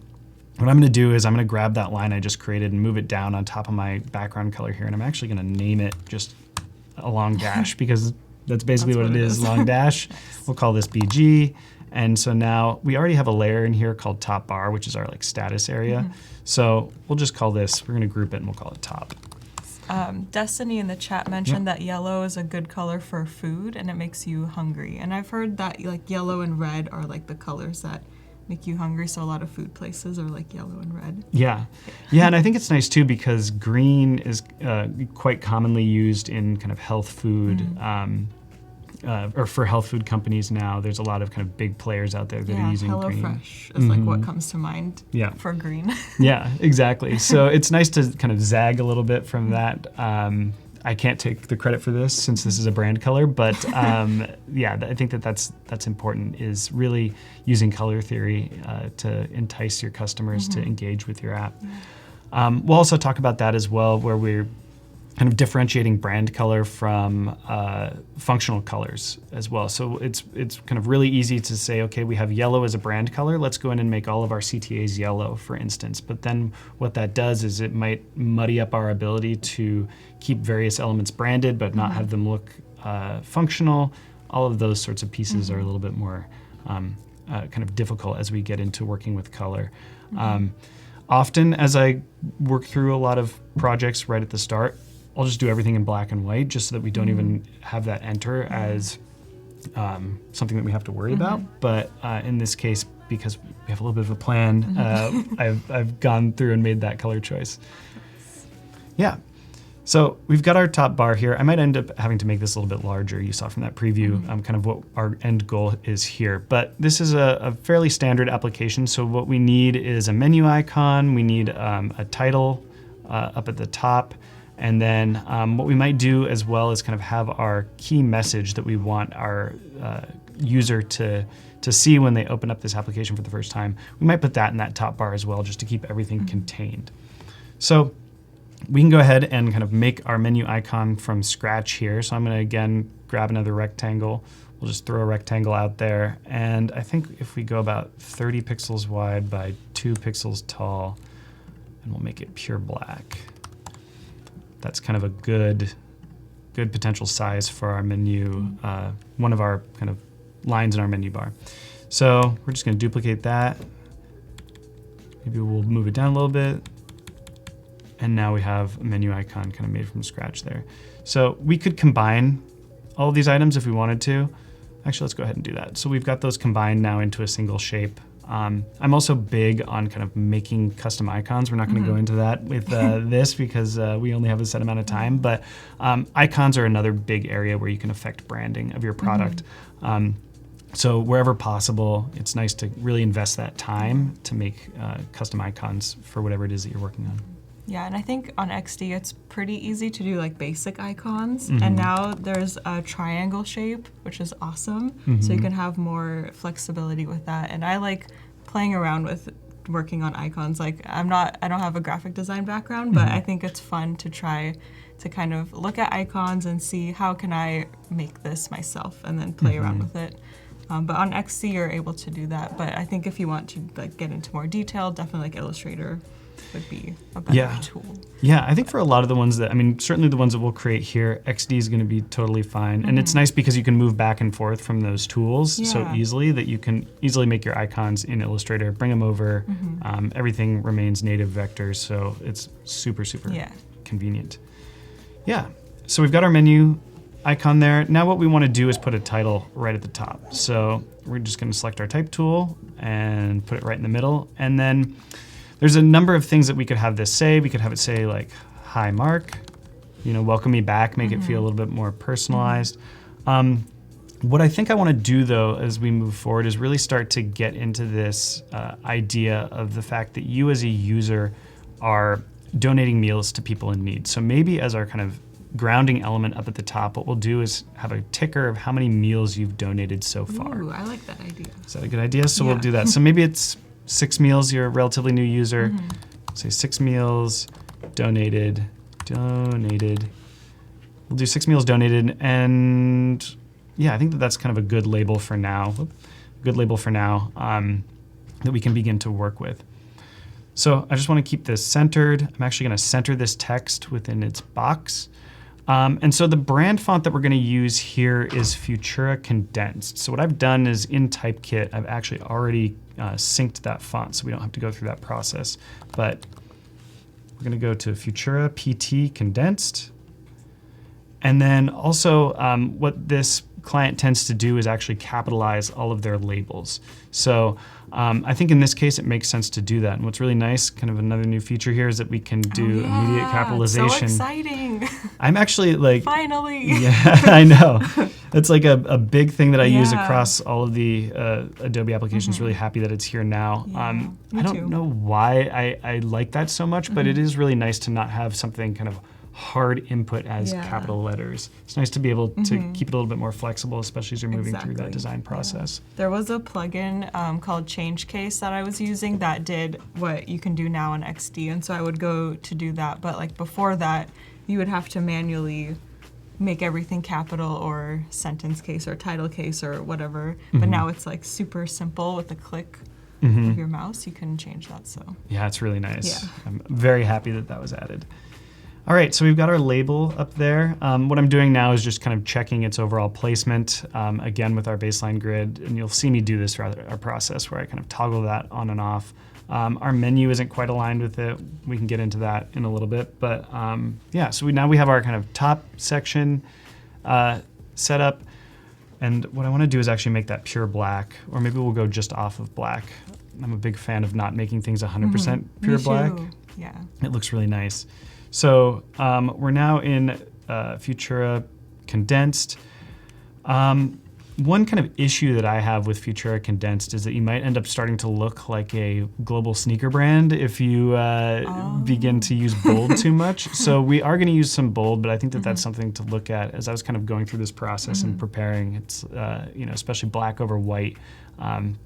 what I'm going to do is I'm going to grab that line I just created and move it down on top of my background color here, and I'm actually going to name it just a long dash because that's basically what it is, long dash. We'll call this BG. And so now we already have a layer in here called top bar, which is our like status area. So we'll just call this, we're going to group it and we'll call it top. Destiny in the chat mentioned that yellow is a good color for food and it makes you hungry. And I've heard that like yellow and red are like the colors that make you hungry. So a lot of food places are like yellow and red. Yeah, and I think it's nice too because green is quite commonly used in kind of health food. Or for health food companies now, there's a lot of kind of big players out there that are using green. HelloFresh is like what comes to mind for green. Yeah, exactly. So it's nice to kind of zag a little bit from that. I can't take the credit for this since this is a brand color, but yeah, I think that's important, is really using color theory to entice your customers to engage with your app. We'll also talk about that as well, where we're kind of differentiating brand color from functional colors as well. So it's kind of really easy to say, okay, we have yellow as a brand color. Let's go in and make all of our CTAs yellow, for instance. But then what that does is it might muddy up our ability to keep various elements branded, but not have them look functional. All of those sorts of pieces are a little bit more kind of difficult as we get into working with color. Often, as I work through a lot of projects right at the start, I'll just do everything in black and white just so that we don't even have that enter as something that we have to worry about. But in this case, because we have a little bit of a plan, I've gone through and made that color choice. Yeah. So we've got our top bar here. I might end up having to make this a little bit larger. You saw from that preview kind of what our end goal is here. But this is a fairly standard application. So what we need is a menu icon. We need a title up at the top. And then what we might do as well is kind of have our key message that we want our user to see when they open up this application for the first time. We might put that in that top bar as well, just to keep everything contained. So we can go ahead and kind of make our menu icon from scratch here. So I'm going to again grab another rectangle. We'll just throw a rectangle out there. And I think if we go about 30 pixels wide by 2 pixels tall, and we'll make it pure black. That's kind of a good potential size for our menu, one of our kind of lines in our menu bar. So we're just going to duplicate that. Maybe we'll move it down a little bit. And now we have a menu icon kind of made from scratch there. So we could combine all of these items if we wanted to. Actually, let's go ahead and do that. So we've got those combined now into a single shape. I'm also big on kind of making custom icons. We're not going to go into that with this because we only have a set amount of time, but icons are another big area where you can affect branding of your product. So wherever possible, it's nice to really invest that time to make custom icons for whatever it is that you're working on. Yeah, and I think on XD it's pretty easy to do like basic icons, and now there's a triangle shape, which is awesome. So you can have more flexibility with that. And I like playing around with working on icons. Like I don't have a graphic design background, but I think it's fun to try to kind of look at icons and see how can I make this myself, and then play around with it. But on XD you're able to do that. But I think if you want to like get into more detail, definitely like Illustrator would be a better tool. Yeah, I think for a lot of the ones that, I mean, certainly the ones that we'll create here, XD is going to be totally fine. And it's nice because you can move back and forth from those tools so easily that you can easily make your icons in Illustrator, bring them over. Everything remains native vectors, so it's super, super convenient. Yeah, so we've got our menu icon there. Now what we want to do is put a title right at the top. So we're just going to select our type tool and put it right in the middle. And then there's a number of things that we could have this say. We could have it say like, "Hi, Mark," you know, "Welcome me back," make it feel a little bit more personalized. What I think I want to do though, as we move forward, is really start to get into this idea of the fact that you as a user are donating meals to people in need. So maybe as our kind of grounding element up at the top, what we'll do is have a ticker of how many meals you've donated so far. Ooh, I like that idea. Is that a good idea? So we'll do that. So maybe it's 6 meals, you're a relatively new user. Say 6 meals donated. We'll do 6 meals donated, and yeah, I think that that's kind of a good label for now. That we can begin to work with. So I just want to keep this centered. I'm actually going to center this text within its box. And so the brand font that we're going to use here is Futura Condensed. So what I've done is in Typekit, I've actually already synced that font, so we don't have to go through that process. But we're going to go to Futura PT Condensed. And then also what this client tends to do is actually capitalize all of their labels. So I think in this case, it makes sense to do that. And what's really nice, kind of another new feature here, is that we can do immediate capitalization. So exciting. I'm actually like... Finally. Yeah, I know. It's like a big thing that I use across all of the Adobe applications. Really happy that it's here now. I don't know why I like that so much, but it is really nice to not have something kind of hard input as capital letters. It's nice to be able to keep it a little bit more flexible, especially as you're moving through that design process. There was a plugin called Change Case that I was using that did what you can do now in XD, and so I would go to do that. But like before that, you would have to manually make everything capital or sentence case or title case or whatever. But now it's like super simple with a click of your mouse. You can change that. So yeah, it's really nice. Yeah. I'm very happy that that was added. All right, so we've got our label up there. What I'm doing now is just kind of checking its overall placement, again with our baseline grid, and you'll see me do this throughout our process where I kind of toggle that on and off. Our menu isn't quite aligned with it. We can get into that in a little bit, but yeah, so now we have our kind of top section set up, and what I wanna do is actually make that pure black, or maybe we'll go just off of black. I'm a big fan of not making things 100% pure black. Yeah. It looks really nice. So we're now in Futura Condensed. One kind of issue that I have with Futura Condensed is that you might end up starting to look like a global sneaker brand if you begin to use bold too much. So we are going to use some bold, but I think that that's something to look at as I was kind of going through this process and preparing. It's especially black over white.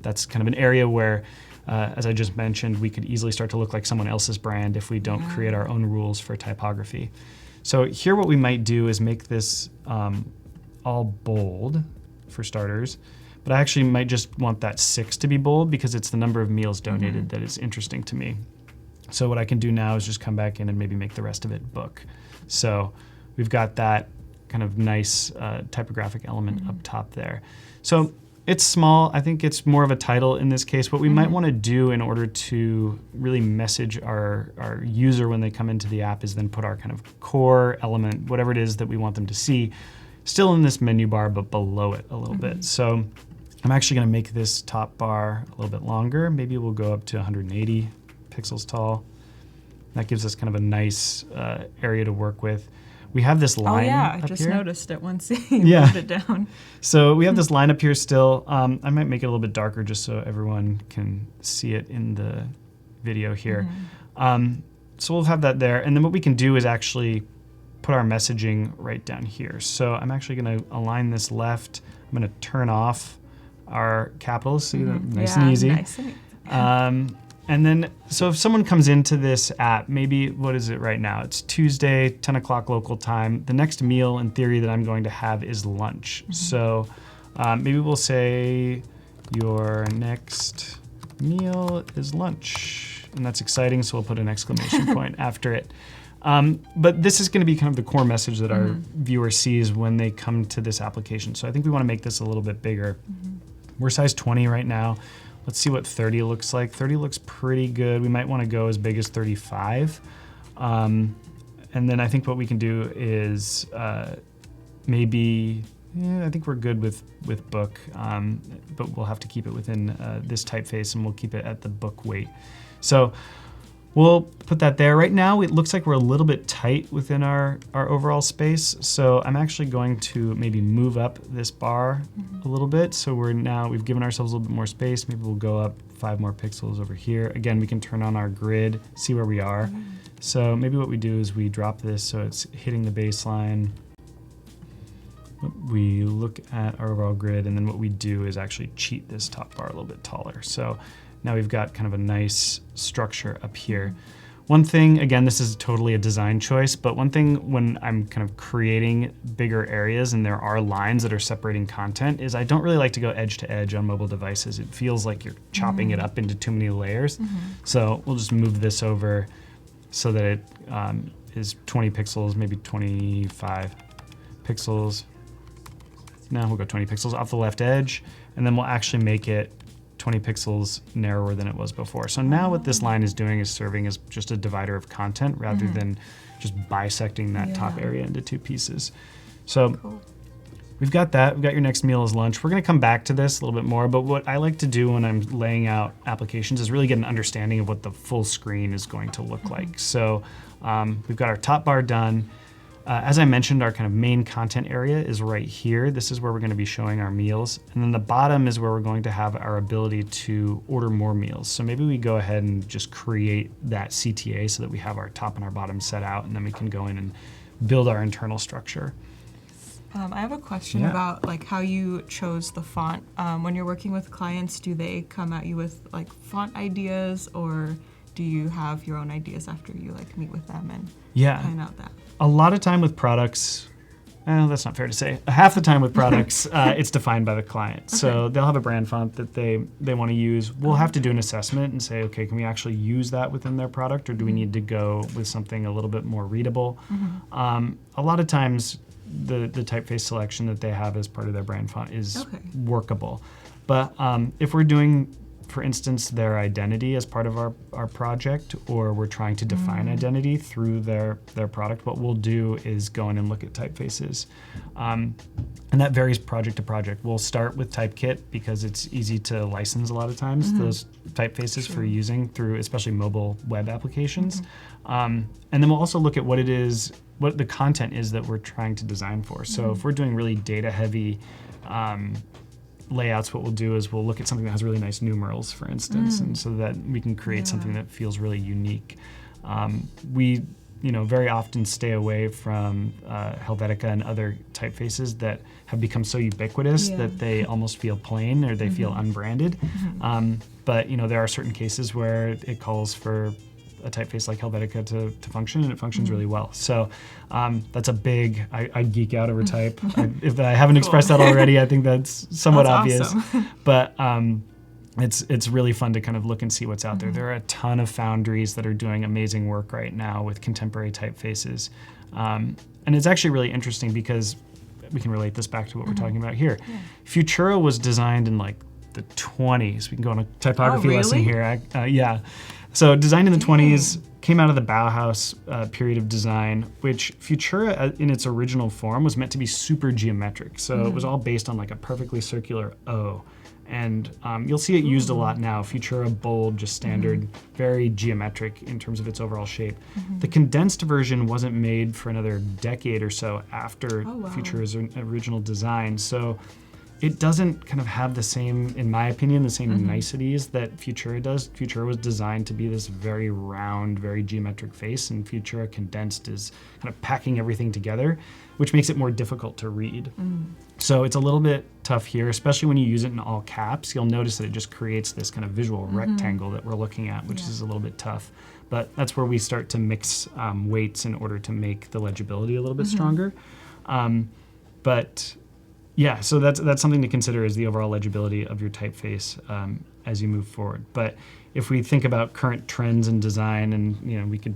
That's kind of an area where, as I just mentioned, we could easily start to look like someone else's brand if we don't create our own rules for typography. So here what we might do is make this all bold for starters, but I actually might just want that 6 to be bold because it's the number of meals donated that is interesting to me. So what I can do now is just come back in and maybe make the rest of it book. So we've got that kind of nice typographic element up top there. So It's small. I think it's more of a title in this case. What we might want to do in order to really message our user when they come into the app is then put our kind of core element, whatever it is that we want them to see, still in this menu bar, but below it a little bit. So I'm actually going to make this top bar a little bit longer. Maybe we'll go up to 180 pixels tall. That gives us kind of a nice area to work with. We have this line I up just here. noticed it once you moved it down. So we have this line up here still. I might make it a little bit darker just so everyone can see it in the video here. So we'll have that there. And then what we can do is actually put our messaging right down here. So I'm actually going to align this left. I'm going to turn off our capitals, see that nice and easy. Nice and And then, so if someone comes into this app, maybe, what is it right now? It's Tuesday, 10 o'clock local time. The next meal, in theory, that I'm going to have is lunch. So maybe we'll say your next meal is lunch. And that's exciting, so we'll put an exclamation point after it. But this is going to be kind of the core message that our viewer sees when they come to this application. So I think we want to make this a little bit bigger. We're size 20 right now. Let's see what 30 looks like. 30 looks pretty good. We might want to go as big as 35. And then I think what we can do is maybe, I think we're good with book, but we'll have to keep it within this typeface, and we'll keep it at the book weight. So we'll put that there. Right now, it looks like we're a little bit tight within our overall space. So I'm actually going to maybe move up this bar a little bit. So we've given ourselves a little bit more space. Maybe we'll go up 5 more pixels over here. Again, we can turn on our grid, see where we are. So maybe what we do is we drop this so it's hitting the baseline. We look at our overall grid, and then what we do is actually cheat this top bar a little bit taller. So now we've got kind of a nice structure up here. One thing, again, this is totally a design choice, but one thing when I'm kind of creating bigger areas and there are lines that are separating content is I don't really like to go edge to edge on mobile devices. It feels like you're chopping it up into too many layers. So we'll just move this over so that it is 20 pixels, maybe 25 pixels. Now we'll go 20 pixels off the left edge, and then we'll actually make it 20 pixels narrower than it was before. So now what this line is doing is serving as just a divider of content rather than just bisecting that top area into 2 pieces. So we've got that. We've got your next meal is lunch. We're going to come back to this a little bit more, but what I like to do when I'm laying out applications is really get an understanding of what the full screen is going to look like. So we've got our top bar done. As I mentioned, our kind of main content area is right here. This is where we're going to be showing our meals. And then the bottom is where we're going to have our ability to order more meals. So maybe we go ahead and just create that CTA so that we have our top and our bottom set out, and then we can go in and build our internal structure. I have a question about like how you chose the font. When you're working with clients, do they come at you with like font ideas, or do you have your own ideas after you like meet with them and plan out that? A lot of time with products, that's not fair to say. Half the time with products, it's defined by the client. So they'll have a brand font that they want to use. We'll have to do an assessment and say, okay, can we actually use that within their product, or do we need to go with something a little bit more readable? A lot of times, the typeface selection that they have as part of their brand font is workable. But if we're doing, for instance, their identity as part of our project, or we're trying to define identity through their product, what we'll do is go in and look at typefaces. And that varies project to project. We'll start with Typekit because it's easy to license a lot of times, those typefaces for using through especially mobile web applications. And then we'll also look at what the content is that we're trying to design for. So if we're doing really data heavy layouts, what we'll do is we'll look at something that has really nice numerals, for instance, and so that we can create something that feels really unique. We very often stay away from Helvetica and other typefaces that have become so ubiquitous that they almost feel plain or they feel unbranded. But there are certain cases where it calls for a typeface like Helvetica to function, and it functions really well. So that's a big, I geek out over type. If I haven't expressed that already, I think that's somewhat obvious. Awesome. But it's really fun to kind of look and see what's out there. There are a ton of foundries that are doing amazing work right now with contemporary typefaces. And it's actually really interesting because we can relate this back to what we're talking about here. Futura was designed in like the 20s. We can go on a typography lesson here. Yeah. So designed in the 20s, came out of the Bauhaus period of design, which Futura in its original form was meant to be super geometric. So it was all based on like a perfectly circular O. And you'll see it used a lot now. Futura, bold, just standard, very geometric in terms of its overall shape. The condensed version wasn't made for another decade or so after Futura's original design. So it doesn't kind of have the same, in my opinion, the same niceties that Futura does. Futura was designed to be this very round, very geometric face, and Futura condensed is kind of packing everything together, which makes it more difficult to read. So it's a little bit tough here, especially when you use it in all caps. You'll notice that it just creates this kind of visual rectangle that we're looking at, which is a little bit tough. But that's where we start to mix weights in order to make the legibility a little bit stronger. But yeah, so that's something to consider, is the overall legibility of your typeface as you move forward. But if we think about current trends in design, and we could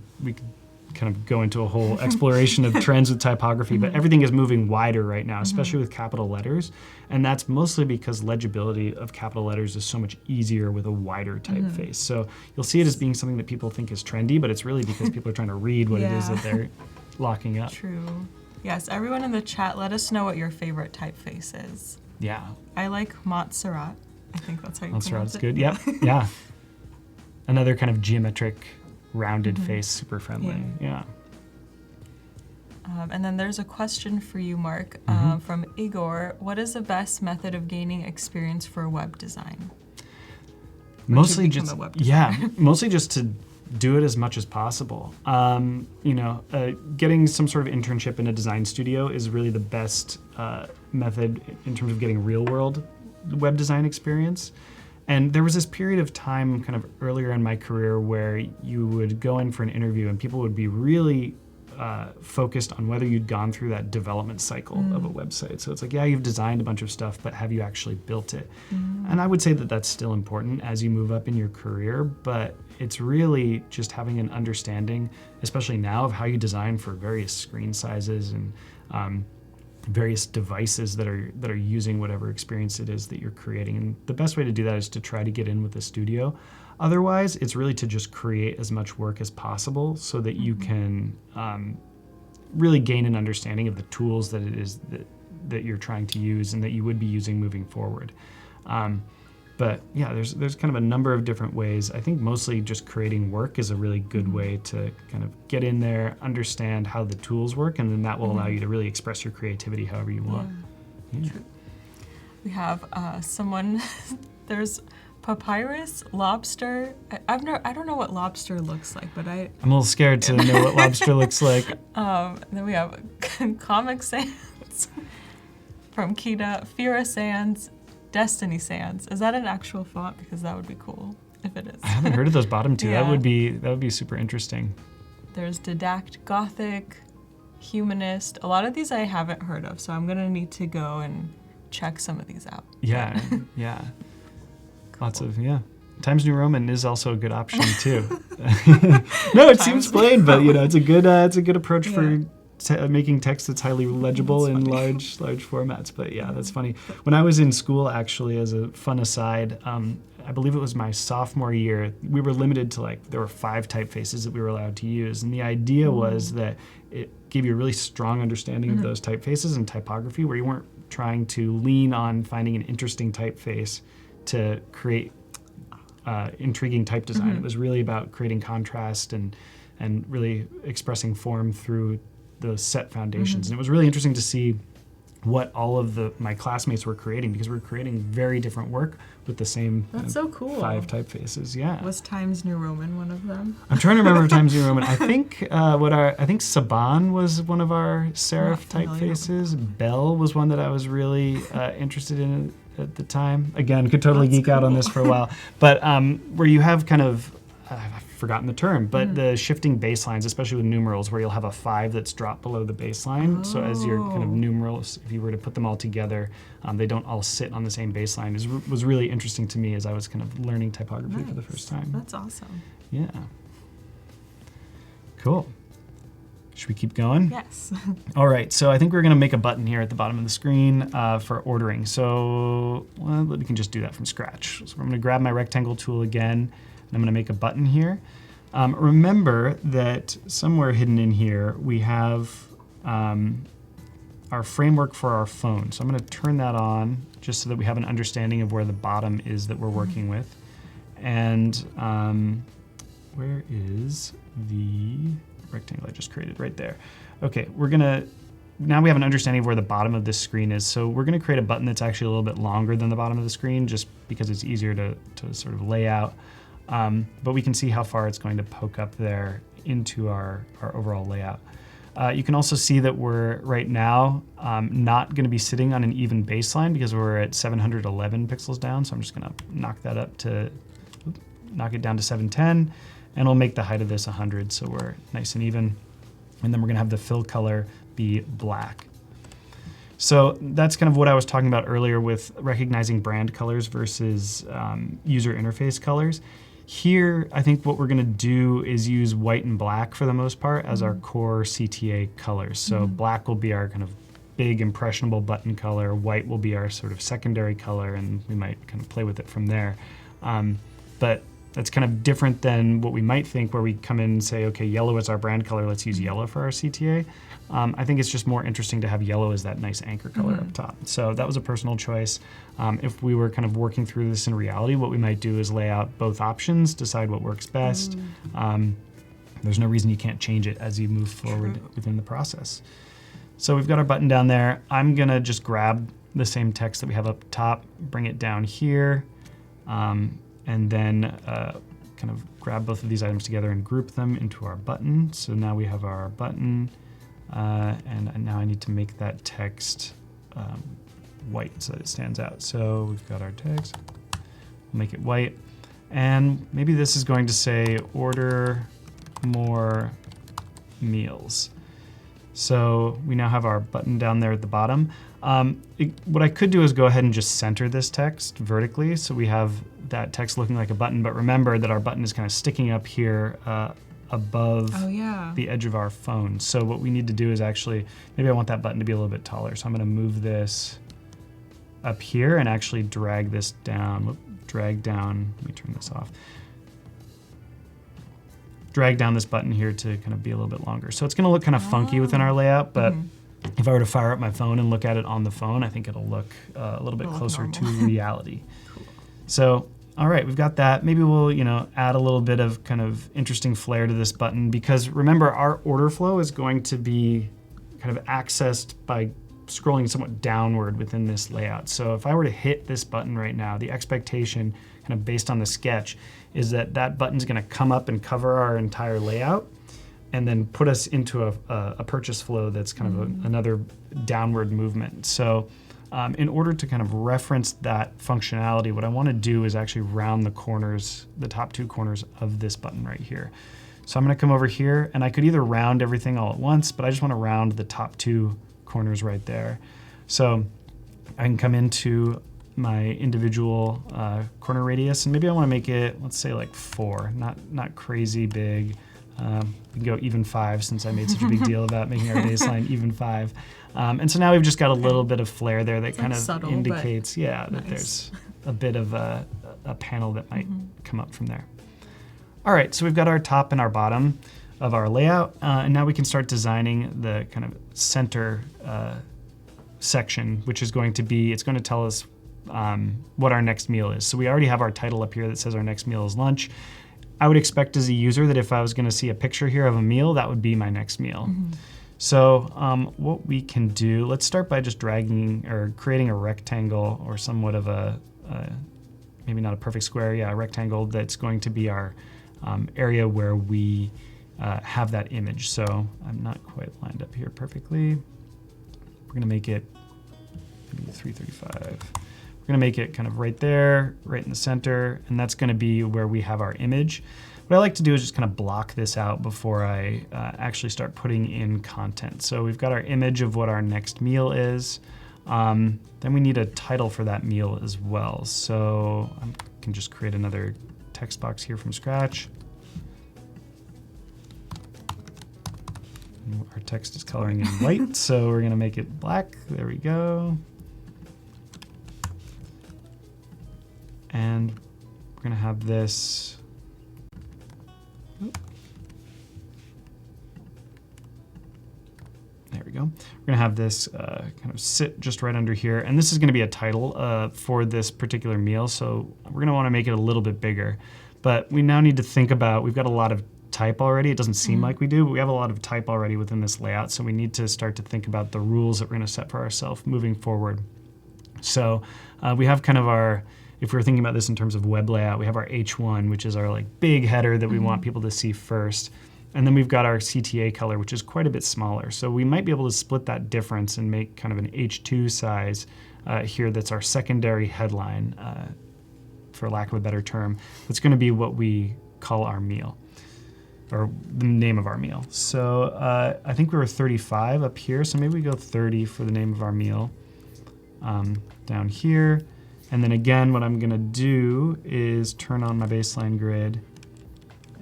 kind of go into a whole exploration of trends with typography, but everything is moving wider right now, especially with capital letters. And that's mostly because legibility of capital letters is so much easier with a wider typeface. So you'll see it as being something that people think is trendy, but it's really because people are trying to read what it is that they're locking up. True. Yes, everyone in the chat, let us know what your favorite typeface is. Yeah. I like Montserrat. I think that's how you pronounce it. Montserrat's good. Yep. Yeah. Another kind of geometric, rounded face, super friendly. Yeah. And then there's a question for you, Marc, from Igor. What is the best method of gaining experience for web design? Mostly just mostly just to do it as much as possible. Getting some sort of internship in a design studio is really the best method in terms of getting real world web design experience. And there was this period of time kind of earlier in my career where you would go in for an interview and people would be really focused on whether you'd gone through that development cycle of a website. So it's like, yeah, you've designed a bunch of stuff, but have you actually built it? And I would say that that's still important as you move up in your career, but it's really just having an understanding, especially now, of how you design for various screen sizes and various devices that are using whatever experience it is that you're creating. And the best way to do that is to try to get in with the studio. Otherwise, it's really to just create as much work as possible so that you can really gain an understanding of the tools that it is that you're trying to use and that you would be using moving forward. But yeah, there's kind of a number of different ways. I think mostly just creating work is a really good way to kind of get in there, understand how the tools work, and then that will allow you to really express your creativity however you want. True. We have someone, there's papyrus, lobster. I don't know what lobster looks like, but I'm a little scared to know what lobster looks like. Then we have Comic Sans from Kita, Fira Sans, Destiny Sans. Is that an actual font? Because that would be cool if it is. I haven't heard of those bottom two. That would be super interesting. There's Didact Gothic, Humanist. A lot of these I haven't heard of, so I'm gonna need to go and check some of these out. Yeah, yeah. Cool. Lots of Times New Roman is also a good option too. No, it seems plain, but it's a good approach for making text that's highly legible in large formats. But yeah, that's funny. When I was in school, actually, as a fun aside, I believe it was my sophomore year, we were limited to there were 5 typefaces that we were allowed to use. And the idea was that it gave you a really strong understanding of those typefaces and typography, where you weren't trying to lean on finding an interesting typeface to create intriguing type design. It was really about creating contrast and really expressing form through those set foundations. And it was really interesting to see what all of my classmates were creating, because we were creating very different work with the same so cool. 5 typefaces. Yeah. Was Times New Roman one of them? I'm trying to remember Times New Roman. I think Saban was one of our serif typefaces. Bell was one that I was really interested in at the time. Again, could totally geek out on this for a while. But where you have kind of I've forgotten the term, but the shifting baselines, especially with numerals, where you'll have a 5 that's dropped below the baseline. So as your kind of numerals, if you were to put them all together, they don't all sit on the same baseline. Was really interesting to me as I was kind of learning typography for the first time. That's awesome. Yeah. Cool. Should we keep going? Yes. All right, so I think we're gonna make a button here at the bottom of the screen for ordering. So we can just do that from scratch. So I'm gonna grab my rectangle tool again, and I'm gonna make a button here. Remember that somewhere hidden in here, we have our framework for our phone. So I'm gonna turn that on just so that we have an understanding of where the bottom is that we're working with. And where is the rectangle I just created? Right there. Okay, now we have an understanding of where the bottom of this screen is. So we're gonna create a button that's actually a little bit longer than the bottom of the screen just because it's easier to sort of lay out. But we can see how far it's going to poke up there into our overall layout. You can also see that we're right now not gonna be sitting on an even baseline because we're at 711 pixels down. So I'm just gonna knock that up knock it down to 710, and we'll make the height of this 100 so we're nice and even. And then we're gonna have the fill color be black. So that's kind of what I was talking about earlier with recognizing brand colors versus user interface colors. Here, I think what we're gonna do is use white and black for the most part as our core CTA colors. So black will be our kind of big impressionable button color, white will be our sort of secondary color, and we might kind of play with it from there. But that's kind of different than what we might think where we come in and say, okay, yellow is our brand color, let's use yellow for our CTA. I think it's just more interesting to have yellow as that nice anchor color up top. So that was a personal choice. If we were kind of working through this in reality, what we might do is lay out both options, decide what works best. There's no reason you can't change it as you move forward within the process. So we've got our button down there. I'm gonna just grab the same text that we have up top, bring it down here, and then kind of grab both of these items together and group them into our button. So now we have our button, and now I need to make that text white so that it stands out. So we've got our text, we'll make it white. And maybe this is going to say order more meals. So we now have our button down there at the bottom. What I could do is go ahead and just center this text vertically so we have that text looking like a button, but remember that our button is kind of sticking up here above the edge of our phone. So what we need to do is actually, maybe I want that button to be a little bit taller. So I'm gonna move this up here and actually drag this down, drag down, let me turn this off. Drag down this button here to kind of be a little bit longer. So it's gonna look kind of funky within our layout, but if I were to fire up my phone and look at it on the phone, I think it'll look a little bit closer to reality. So, all right, we've got that. Maybe we'll, add a little bit of kind of interesting flair to this button because remember our order flow is going to be kind of accessed by scrolling somewhat downward within this layout. So if I were to hit this button right now, the expectation kind of based on the sketch is that that button's gonna come up and cover our entire layout and then put us into a purchase flow that's kind of another downward movement. So in order to kind of reference that functionality, what I want to do is actually round the corners, the top two corners of this button right here. So I'm going to come over here, and I could either round everything all at once, but I just want to round the top two corners right there. So I can come into my individual corner radius, and maybe I want to make it, let's say like 4, not crazy big. We can go even 5 since I made such a big deal about making our baseline even 5. And so now we've just got a little bit of flair there that kind of subtle, indicates, that there's a bit of a panel that might come up from there. All right, so we've got our top and our bottom of our layout, and now we can start designing the kind of center section, which is going to be, it's going to tell us what our next meal is. So we already have our title up here that says our next meal is lunch. I would expect as a user that if I was going to see a picture here of a meal, that would be my next meal. So what we can do, let's start by just dragging or creating a rectangle or somewhat of a, maybe not a perfect square, a rectangle that's going to be our area where we have that image. So I'm not quite lined up here perfectly. We're going to make it maybe 335. We're gonna make it kind of right there, right in the center, and that's gonna be where we have our image. What I like to do is just kind of block this out before I actually start putting in content. So we've got our image of what our next meal is. Then we need a title for that meal as well. So I can just create another text box here from scratch. And our text is coloring in white, so we're gonna make it black. There we go. And we're gonna have this. There we go. We're gonna have this kind of sit just right under here. And this is gonna be a title for this particular meal. So we're gonna wanna make it a little bit bigger. But we now need to think about, we've got a lot of type already. It doesn't seem like we do, but we have a lot of type already within this layout. So we need to start to think about the rules that we're gonna set for ourselves moving forward. So we have kind of our, if we're thinking about this in terms of web layout, we have our H1, which is our like big header that we want people to see first. And then we've got our CTA color, which is quite a bit smaller. So we might be able to split that difference and make kind of an H2 size here that's our secondary headline, for lack of a better term. That's gonna be what we call our meal, or the name of our meal. So I think we were 35 up here, so maybe we go 30 for the name of our meal down here. And then again, what I'm gonna do is turn on my baseline grid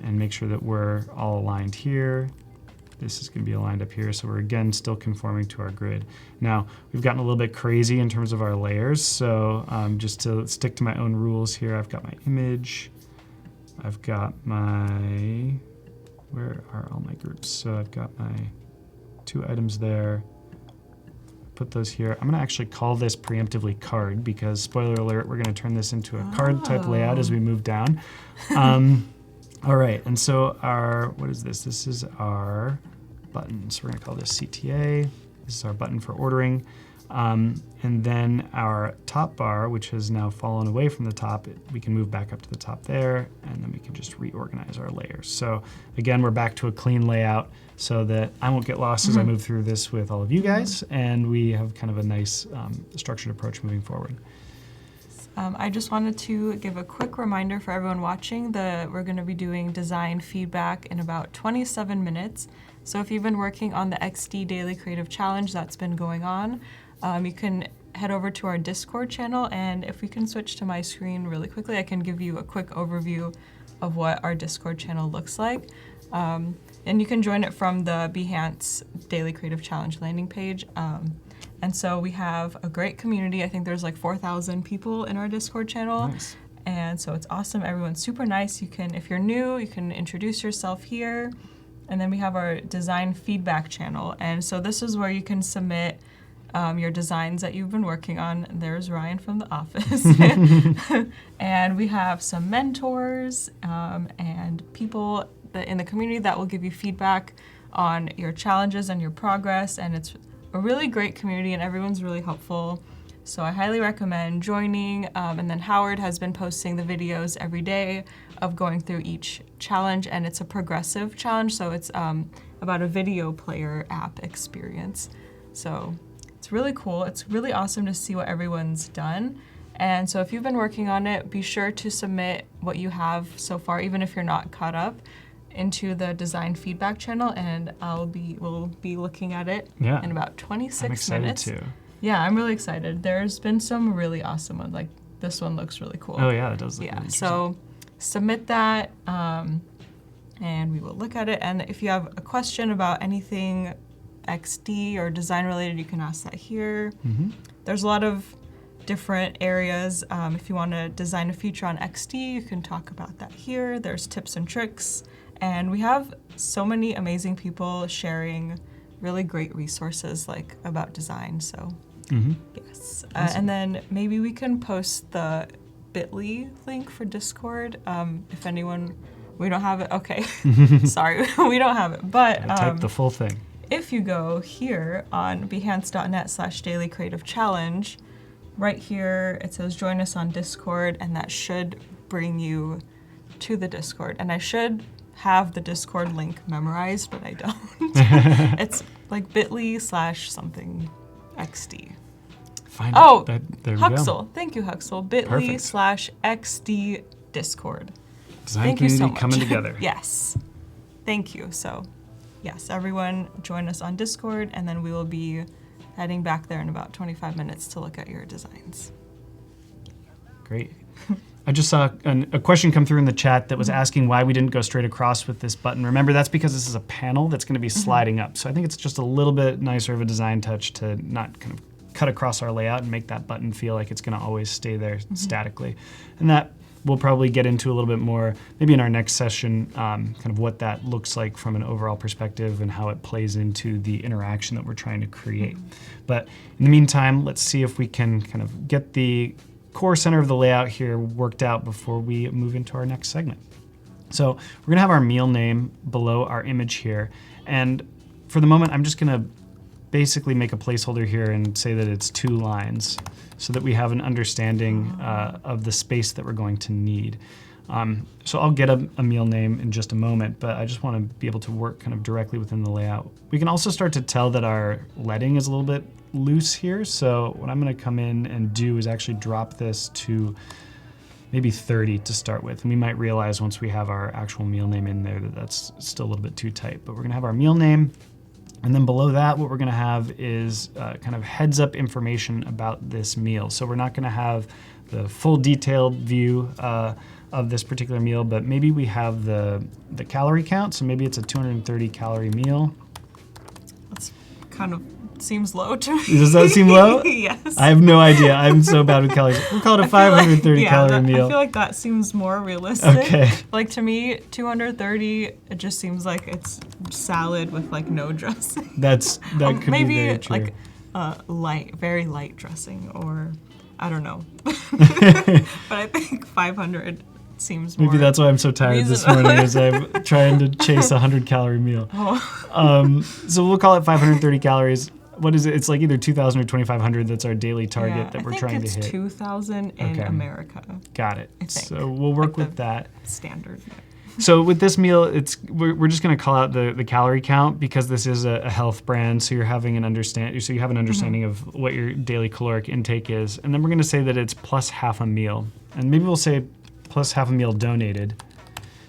and make sure that we're all aligned here. This is gonna be aligned up here, so we're again still conforming to our grid. Now, we've gotten a little bit crazy in terms of our layers, so just to stick to my own rules here, I've got my image, I've got my, where are all my groups? So I've got my 2 items there. Put those here. I'm gonna actually call this preemptively card because, spoiler alert, we're gonna turn this into a card type layout as we move down. All right, and so our, what is this? This is our button. So we're gonna call this CTA. This is our button for ordering. And then our top bar, which has now fallen away from the top, we can move back up to the top there, and then we can just reorganize our layers. So again, we're back to a clean layout so that I won't get lost as I move through this with all of you guys, and we have kind of a nice structured approach moving forward. I just wanted to give a quick reminder for everyone watching that we're going to be doing design feedback in about 27 minutes. So if you've been working on the XD Daily Creative Challenge that's been going on, you can head over to our Discord channel, and if we can switch to my screen really quickly, I can give you a quick overview of what our Discord channel looks like. And you can join it from the Behance Daily Creative Challenge landing page. And so we have a great community. I think there's like 4,000 people in our Discord channel. Nice. And so it's awesome. Everyone's super nice. You can, if you're new, you can introduce yourself here. And then we have our design feedback channel. And so this is where you can submit your designs that you've been working on. There's Ryan from the office. And we have some mentors and people in the community that will give you feedback on your challenges and your progress. And it's a really great community, and everyone's really helpful. So I highly recommend joining. And then Howard has been posting the videos every day of going through each challenge, and it's a progressive challenge, so it's about a video player app experience. So it's really cool. It's really awesome to see what everyone's done. And so if you've been working on it, be sure to submit what you have so far, even if you're not caught up, into the design feedback channel, and we'll be looking at it in about 26 minutes. I'm excited too. Yeah, I'm really excited. There's been some really awesome ones. Like this one looks really cool. Oh yeah, it does look really interesting. So submit that, and we will look at it. And if you have a question about anything XD or design related, you can ask that here. There's a lot of different areas. If you want to design a feature on XD, you can talk about that here. There's tips and tricks. And we have so many amazing people sharing really great resources like about design. So yes. Awesome. And then maybe we can post the bit.ly link for Discord. If anyone, we don't have it. Okay, sorry, we don't have it. But type the full thing. If you go here on behance.net/dailycreativechallenge, right here it says join us on Discord, and that should bring you to the Discord. And I should have the Discord link memorized, but I don't. It's like bit.ly/something XD. Find Oh, there we Huxel. go. Thank you, Huxel. bit.ly/XD Discord. Design Thank you community so much. coming together. Yes. Thank you. So, yes, everyone join us on Discord, and then we will be heading back there in about 25 minutes to look at your designs. Great. I just saw a question come through in the chat that was asking why we didn't go straight across with this button. Remember, that's because this is a panel that's going to be sliding up. So I think it's just a little bit nicer of a design touch to not kind of cut across our layout and make that button feel like it's going to always stay there statically. And that we'll probably get into a little bit more, maybe in our next session, kind of what that looks like from an overall perspective and how it plays into the interaction that we're trying to create. But in the meantime, let's see if we can kind of get the core center of the layout here worked out before we move into our next segment. So we're gonna have our meal name below our image here. And for the moment, I'm just gonna basically make a placeholder here and say that it's 2 lines so that we have an understanding of the space that we're going to need. So I'll get a meal name in just a moment, but I just wanna be able to work kind of directly within the layout. We can also start to tell that our leading is a little bit loose here. So what I'm gonna come in and do is actually drop this to maybe 30 to start with. And we might realize once we have our actual meal name in there that that's still a little bit too tight. But we're gonna have our meal name. And then below that, what we're gonna have is kind of heads up information about this meal. So we're not gonna have the full detailed view of this particular meal, but maybe we have the calorie count. So maybe it's a 230 calorie meal. That's kind of seems low to me. Does that seem low? Yes. I have no idea. I'm so bad with calories. We'll call it a 530 calorie meal. I feel like that seems more realistic. Okay. Like to me, 230, it just seems like it's salad with like no dressing. That could maybe be very true. Like very light dressing, or I don't know. But I think 500 seems more. Maybe that's why I'm so tired this morning, is I'm trying to chase a 100-calorie meal. So we'll call it 530 calories. What is it? It's like either 2,000 or 2,500. That's our daily target that we're trying to hit. I think it's 2,000 in America. Got it. I think. So we'll work with that. Standard. So with this meal, we're just going to call out the calorie count because this is a health brand. So you're having an understanding of what your daily caloric intake is, and then we're going to say that it's plus half a meal, and maybe we'll say plus half a meal donated,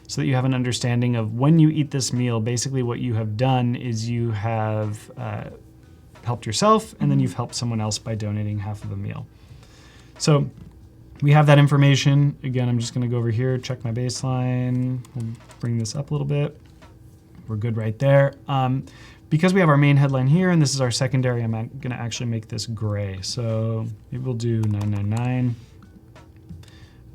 so that you have an understanding of when you eat this meal. Basically, what you have done is you have helped yourself, and then you've helped someone else by donating half of a meal. So we have that information. Again, I'm just gonna go over here, check my baseline. We'll bring this up a little bit. We're good right there. Because we have our main headline here, and this is our secondary, I'm gonna actually make this gray. So maybe we'll do 999.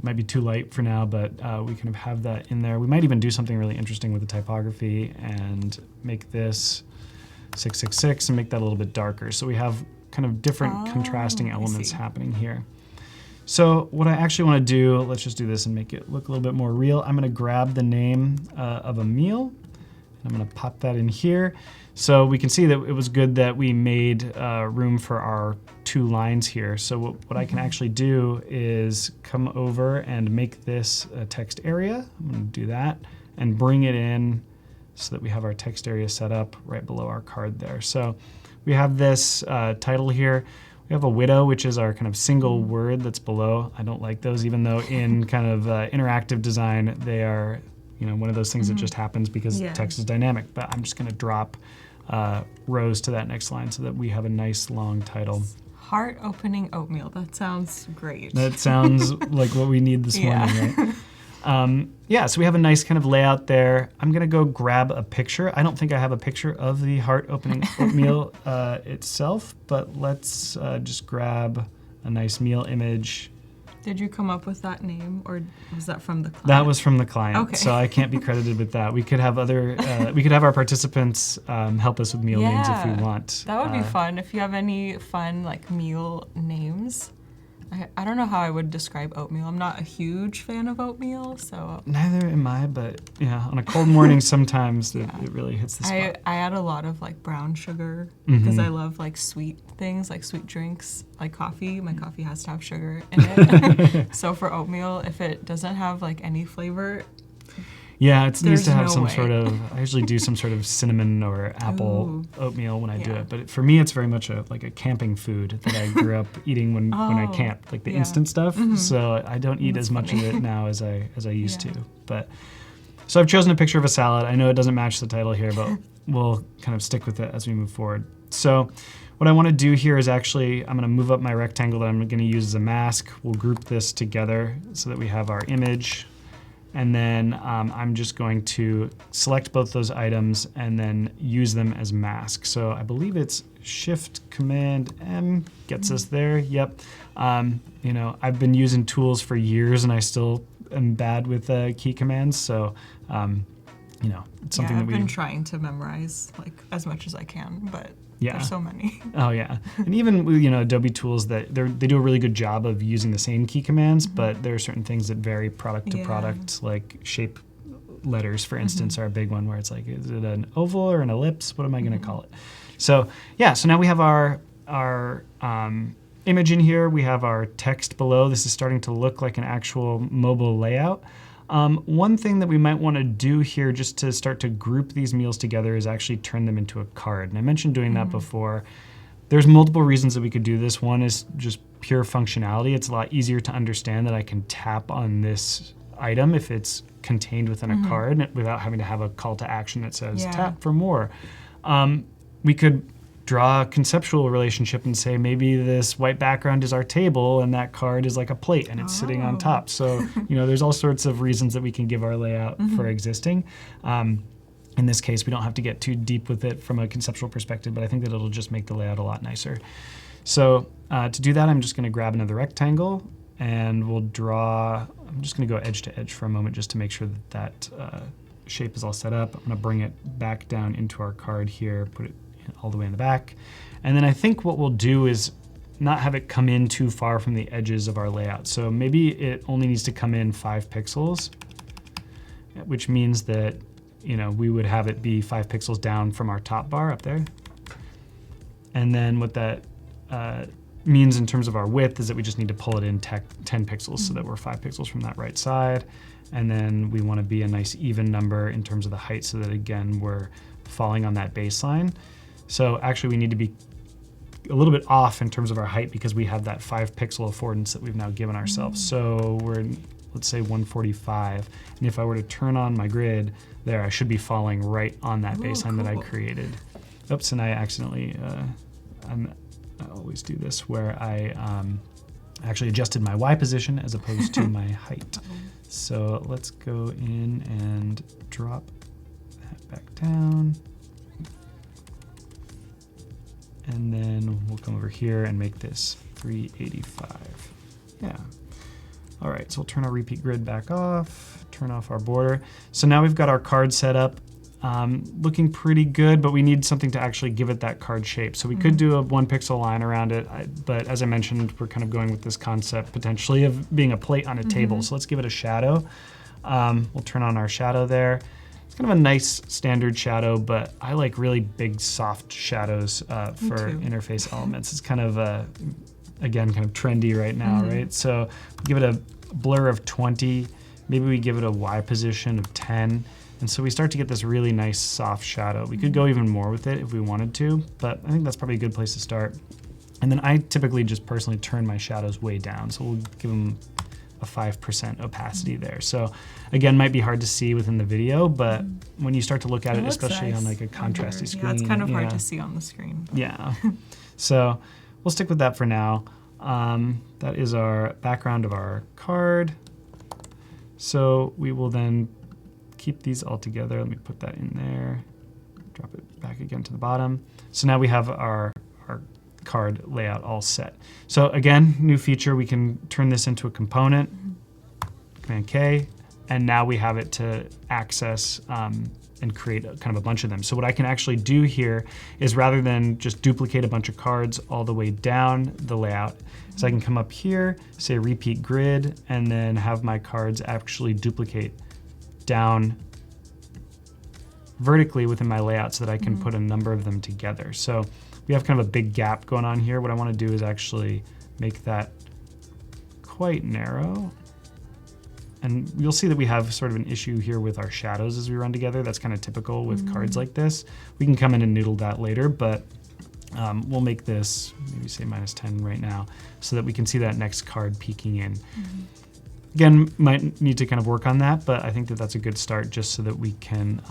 Might be too light for now, but we kind of have that in there. We might even do something really interesting with the typography and make this 666 and make that a little bit darker. So we have kind of different contrasting elements happening here. So what I actually want to do, let's just do this and make it look a little bit more real. I'm going to grab the name of a meal, and I'm going to pop that in here. So we can see that it was good that we made room for our 2 lines here. So what I can actually do is come over and make this a text area. I'm going to do that and bring it in so that we have our text area set up right below our card there. So we have this title here. We have a widow, which is our kind of single word that's below. I don't like those, even though in kind of interactive design, they are one of those things that just happens because text is dynamic. But I'm just going to drop rows to that next line so that we have a nice long title. Heart opening oatmeal. That sounds great. That sounds like what we need this morning, right? So we have a nice kind of layout there. I'm gonna go grab a picture. I don't think I have a picture of the heart opening oatmeal itself, but let's just grab a nice meal image. Did you come up with that name, or was that from the client? That was from the client, okay. So I can't be credited with that. We could have we could have our participants help us with meal names if we want. That would be fun. If you have any fun like meal names. I don't know how I would describe oatmeal. I'm not a huge fan of oatmeal, so. Neither am I, but yeah, on a cold morning sometimes it really hits the spot. I add a lot of like brown sugar because I love like sweet things, like sweet drinks, like coffee. My coffee has to have sugar in it. So for oatmeal, if it doesn't have like any flavor, yeah, it needs to have some way. sort of, I usually do some sort of cinnamon or apple oatmeal when I do it. But for me, it's very much like a camping food that I grew up eating when I camped, like the instant stuff. So I don't eat as much of it now as I used to. But so I've chosen a picture of a salad. I know it doesn't match the title here, but we'll kind of stick with it as we move forward. So what I want to do here is actually, I'm going to move up my rectangle that I'm going to use as a mask. We'll group this together so that we have our image. And then I'm just going to select both those items and then use them as masks. So I believe it's Shift Command M gets us there. Yep. You know, I've been using tools for years and I still am bad with key commands. So, you know, it's something that I've been trying to memorize like as much as I can, but there's so many. Oh yeah, and even with, you know, Adobe tools that they do a really good job of using the same key commands, but there are certain things that vary product to product, like shape letters, for instance, are a big one where it's like, is it an oval or an ellipse? What am I going to call it? So yeah, so now we have our image in here. We have our text below. This is starting to look like an actual mobile layout. One thing that we might want to do here just to start to group these meals together is actually turn them into a card. And I mentioned doing that before. There's multiple reasons that we could do this. One is just pure functionality. It's a lot easier to understand that I can tap on this item if it's contained within a card without having to have a call to action that says tap for more. We could draw a conceptual relationship and say maybe this white background is our table and that card is like a plate and it's sitting on top. So, you know, there's all sorts of reasons that we can give our layout for existing. In this case, we don't have to get too deep with it from a conceptual perspective, but I think that it'll just make the layout a lot nicer. So to do that, I'm just going to grab another rectangle and we'll draw, I'm just going to go edge to edge for a moment just to make sure that shape is all set up. I'm going to bring it back down into our card here, put it all the way in the back. And then I think what we'll do is not have it come in too far from the edges of our layout. So maybe it only needs to come in 5 pixels, which means that, you know, we would have it be 5 pixels down from our top bar up there. And then what that means in terms of our width is that we just need to pull it in 10 pixels so that we're 5 pixels from that right side. And then we want to be a nice even number in terms of the height so that, again, we're falling on that baseline. So actually we need to be a little bit off in terms of our height because we have that 5 pixel affordance that we've now given ourselves. So we're, let's say 145. And if I were to turn on my grid there, I should be falling right on that baseline that I created. Oops, and I accidentally, I always do this where I actually adjusted my Y position as opposed to my height. So let's go in and drop that back down. And then we'll come over here and make this 385. Yeah. All right, so we'll turn our repeat grid back off, turn off our border. So now we've got our card set up, looking pretty good, but we need something to actually give it that card shape. So we could do a 1 pixel line around it, but as I mentioned, we're kind of going with this concept potentially of being a plate on a table. So let's give it a shadow. We'll turn on our shadow there. It's kind of a nice standard shadow, but I like really big, soft shadows for interface elements. It's kind of, again, kind of trendy right now, right? So give it a blur of 20. Maybe we give it a Y position of 10. And so we start to get this really nice, soft shadow. We could go even more with it if we wanted to, but I think that's probably a good place to start. And then I typically just personally turn my shadows way down. So we'll give them a 5% opacity there. So again, might be hard to see within the video, but when you start to look at it, especially on like a contrasty screen. Yeah, it's kind of hard to see on the screen. Yeah. So we'll stick with that for now. That is our background of our card. So we will then keep these all together. Let me put that in there. Drop it back again to the bottom. So now we have our card layout all set. So again, new feature, we can turn this into a component, Command K, and now we have it to access and create kind of a bunch of them. So what I can actually do here is rather than just duplicate a bunch of cards all the way down the layout, so I can come up here, say repeat grid, and then have my cards actually duplicate down vertically within my layout so that I can put a number of them together. So we have kind of a big gap going on here. What I want to do is actually make that quite narrow. And you'll see that we have sort of an issue here with our shadows as we run together. That's kind of typical with cards like this. We can come in and noodle that later, but we'll make this, maybe say -10 right now, so that we can see that next card peeking in. Again, might need to kind of work on that, but I think that that's a good start just so that we can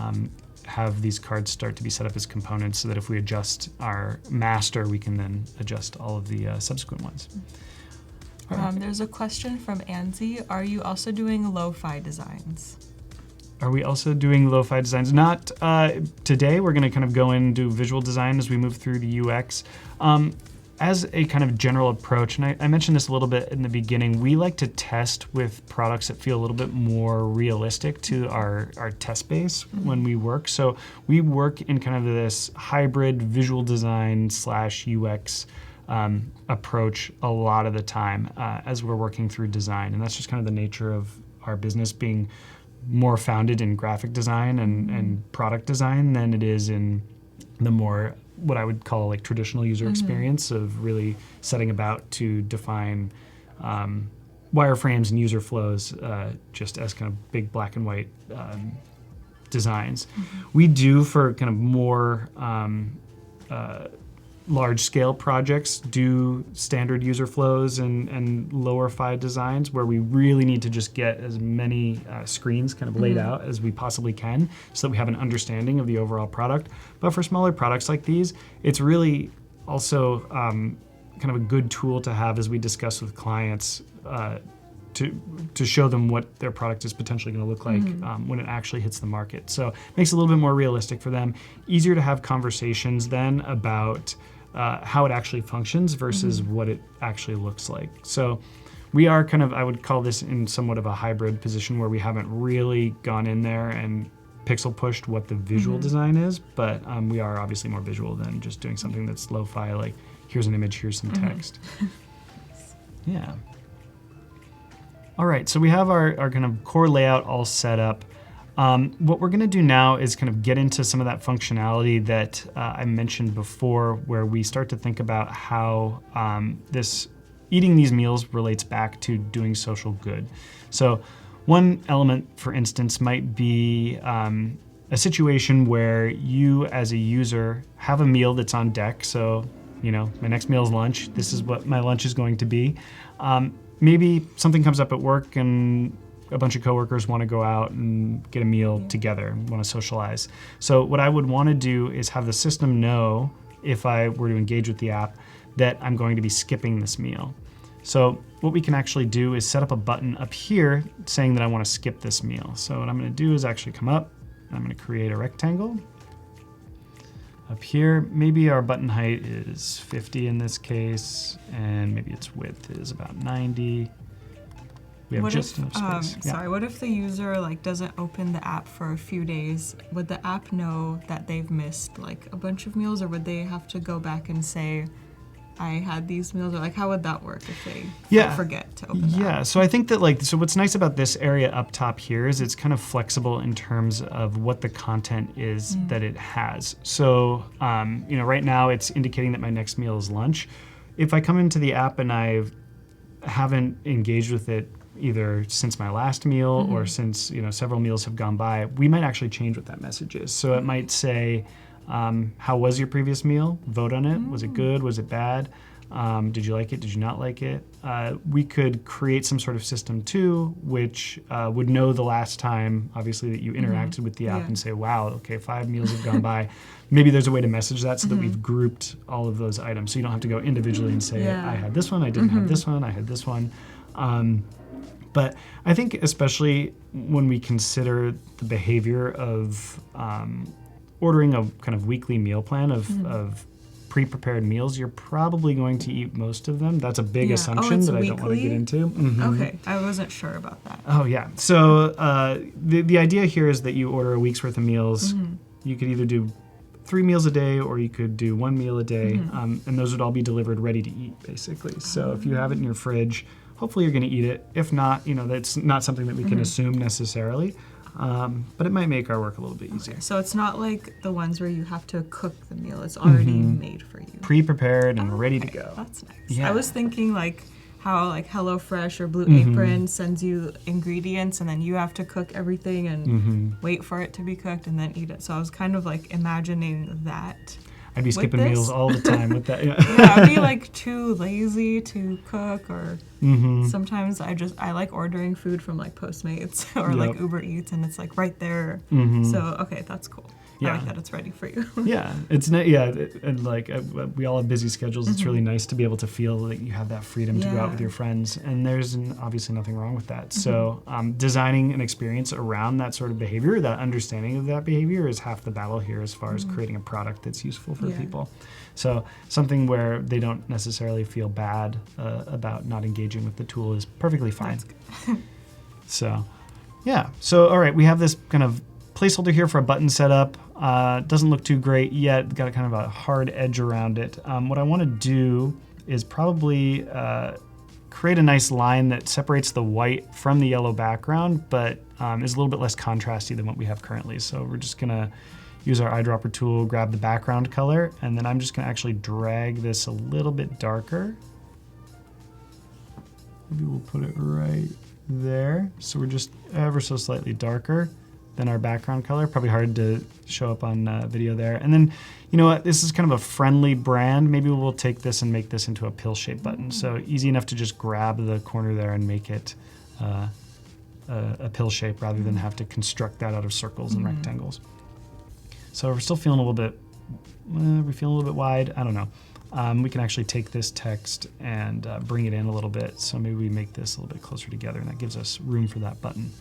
have these cards start to be set up as components so that if we adjust our master, we can then adjust all of the subsequent ones. There's a question from Anzi. Are you also doing lo-fi designs? Are we also doing lo-fi designs? Not today. We're going to kind of go into visual design as we move through the UX. As a kind of general approach, and I mentioned this a little bit in the beginning, we like to test with products that feel a little bit more realistic to our test base when we work. So we work in kind of this hybrid visual design / UX approach a lot of the time as we're working through design. And that's just kind of the nature of our business being more founded in graphic design and product design than it is in the more what I would call like traditional user experience of really setting about to define wireframes and user flows just as kind of big black and white designs. We do for kind of more large-scale projects do standard user flows and lower-fi designs where we really need to just get as many screens kind of laid out as we possibly can so that we have an understanding of the overall product. But for smaller products like these, it's really also kind of a good tool to have as we discuss with clients to show them what their product is potentially going to look like when it actually hits the market. So it makes it a little bit more realistic for them, easier to have conversations then about how it actually functions versus what it actually looks like. So we are kind of, I would call this in somewhat of a hybrid position where we haven't really gone in there and pixel pushed what the visual design is, but we are obviously more visual than just doing something that's lo-fi, like here's an image, here's some text. Yeah. All right, so we have our kind of core layout all set up. What we're gonna do now is kind of get into some of that functionality that I mentioned before, where we start to think about how eating these meals relates back to doing social good. So one element, for instance, might be a situation where you as a user have a meal that's on deck. So, you know, my next meal is lunch. This is what my lunch is going to be. Maybe something comes up at work and a bunch of coworkers want to go out and get a meal together, want to socialize. So what I would want to do is have the system know, if I were to engage with the app, that I'm going to be skipping this meal. So what we can actually do is set up a button up here saying that I want to skip this meal. So what I'm going to do is actually come up, and I'm going to create a rectangle. Up here, maybe our button height is 50 in this case, and maybe its width is about 90. We have just enough space. Sorry, what if the user like doesn't open the app for a few days? Would the app know that they've missed like a bunch of meals, or would they have to go back and say, I had these meals, or like how would that work if they forget to open the app? Yeah, so I think that so what's nice about this area up top here is it's kind of flexible in terms of what the content is that it has. So, you know, right now it's indicating that my next meal is lunch. If I come into the app and I haven't engaged with it either since my last meal or since, you know, several meals have gone by, we might actually change what that message is. So it might say, how was your previous meal? Vote on it. Was it good? Was it bad? Did you like it? Did you not like it? We could create some sort of system too, which would know the last time, obviously, that you interacted with the app and say, wow, okay, 5 meals have gone by. Maybe there's a way to message that so that we've grouped all of those items. So you don't have to go individually and say, I had this one, I didn't have this one, I had this one. But I think especially when we consider the behavior of ordering a kind of weekly meal plan of pre-prepared meals, you're probably going to eat most of them. That's a big assumption that I don't want to get into. Okay, I wasn't sure about that. Oh yeah, so the idea here is that you order a week's worth of meals. You could either do 3 meals a day or you could do 1 meal a day, and those would all be delivered ready to eat, basically. So if you have it in your fridge, hopefully you're going to eat it. If not, you know, that's not something that we can assume necessarily, but it might make our work a little bit easier. Okay, so it's not like the ones where you have to cook the meal. It's already made for you. Pre-prepared and ready to go. That's nice. Yeah. I was thinking like how like HelloFresh or Blue Apron sends you ingredients and then you have to cook everything and wait for it to be cooked and then eat it. So I was kind of like imagining that. I'd be skipping meals all the time with that. Yeah, I'd be like too lazy to cook, or sometimes I like ordering food from like Postmates or like Uber Eats, and it's like right there. So okay, that's cool. I like that it's ready for you. Yeah, and like we all have busy schedules. It's really nice to be able to feel that you have that freedom to go out with your friends, and there's obviously nothing wrong with that. So designing an experience around that sort of behavior, that understanding of that behavior, is half the battle here as far as creating a product that's useful for people. So something where they don't necessarily feel bad about not engaging with the tool is perfectly fine. So, yeah. So, all right, we have this kind of placeholder here for a button setup. Doesn't look too great yet. Got a kind of a hard edge around it. What I want to do is probably create a nice line that separates the white from the yellow background, but is a little bit less contrasty than what we have currently. So we're just gonna use our eyedropper tool, grab the background color, and then I'm just gonna actually drag this a little bit darker. Maybe we'll put it right there. So we're just ever so slightly darker than our background color. Probably hard to show up on video there. And then, you know what, this is kind of a friendly brand. Maybe we'll take this and make this into a pill-shaped button. So easy enough to just grab the corner there and make it a pill shape rather than have to construct that out of circles and rectangles. So we're still feeling a little bit, we feel a little bit wide, I don't know. We can actually take this text and bring it in a little bit. So maybe we make this a little bit closer together, and that gives us room for that button.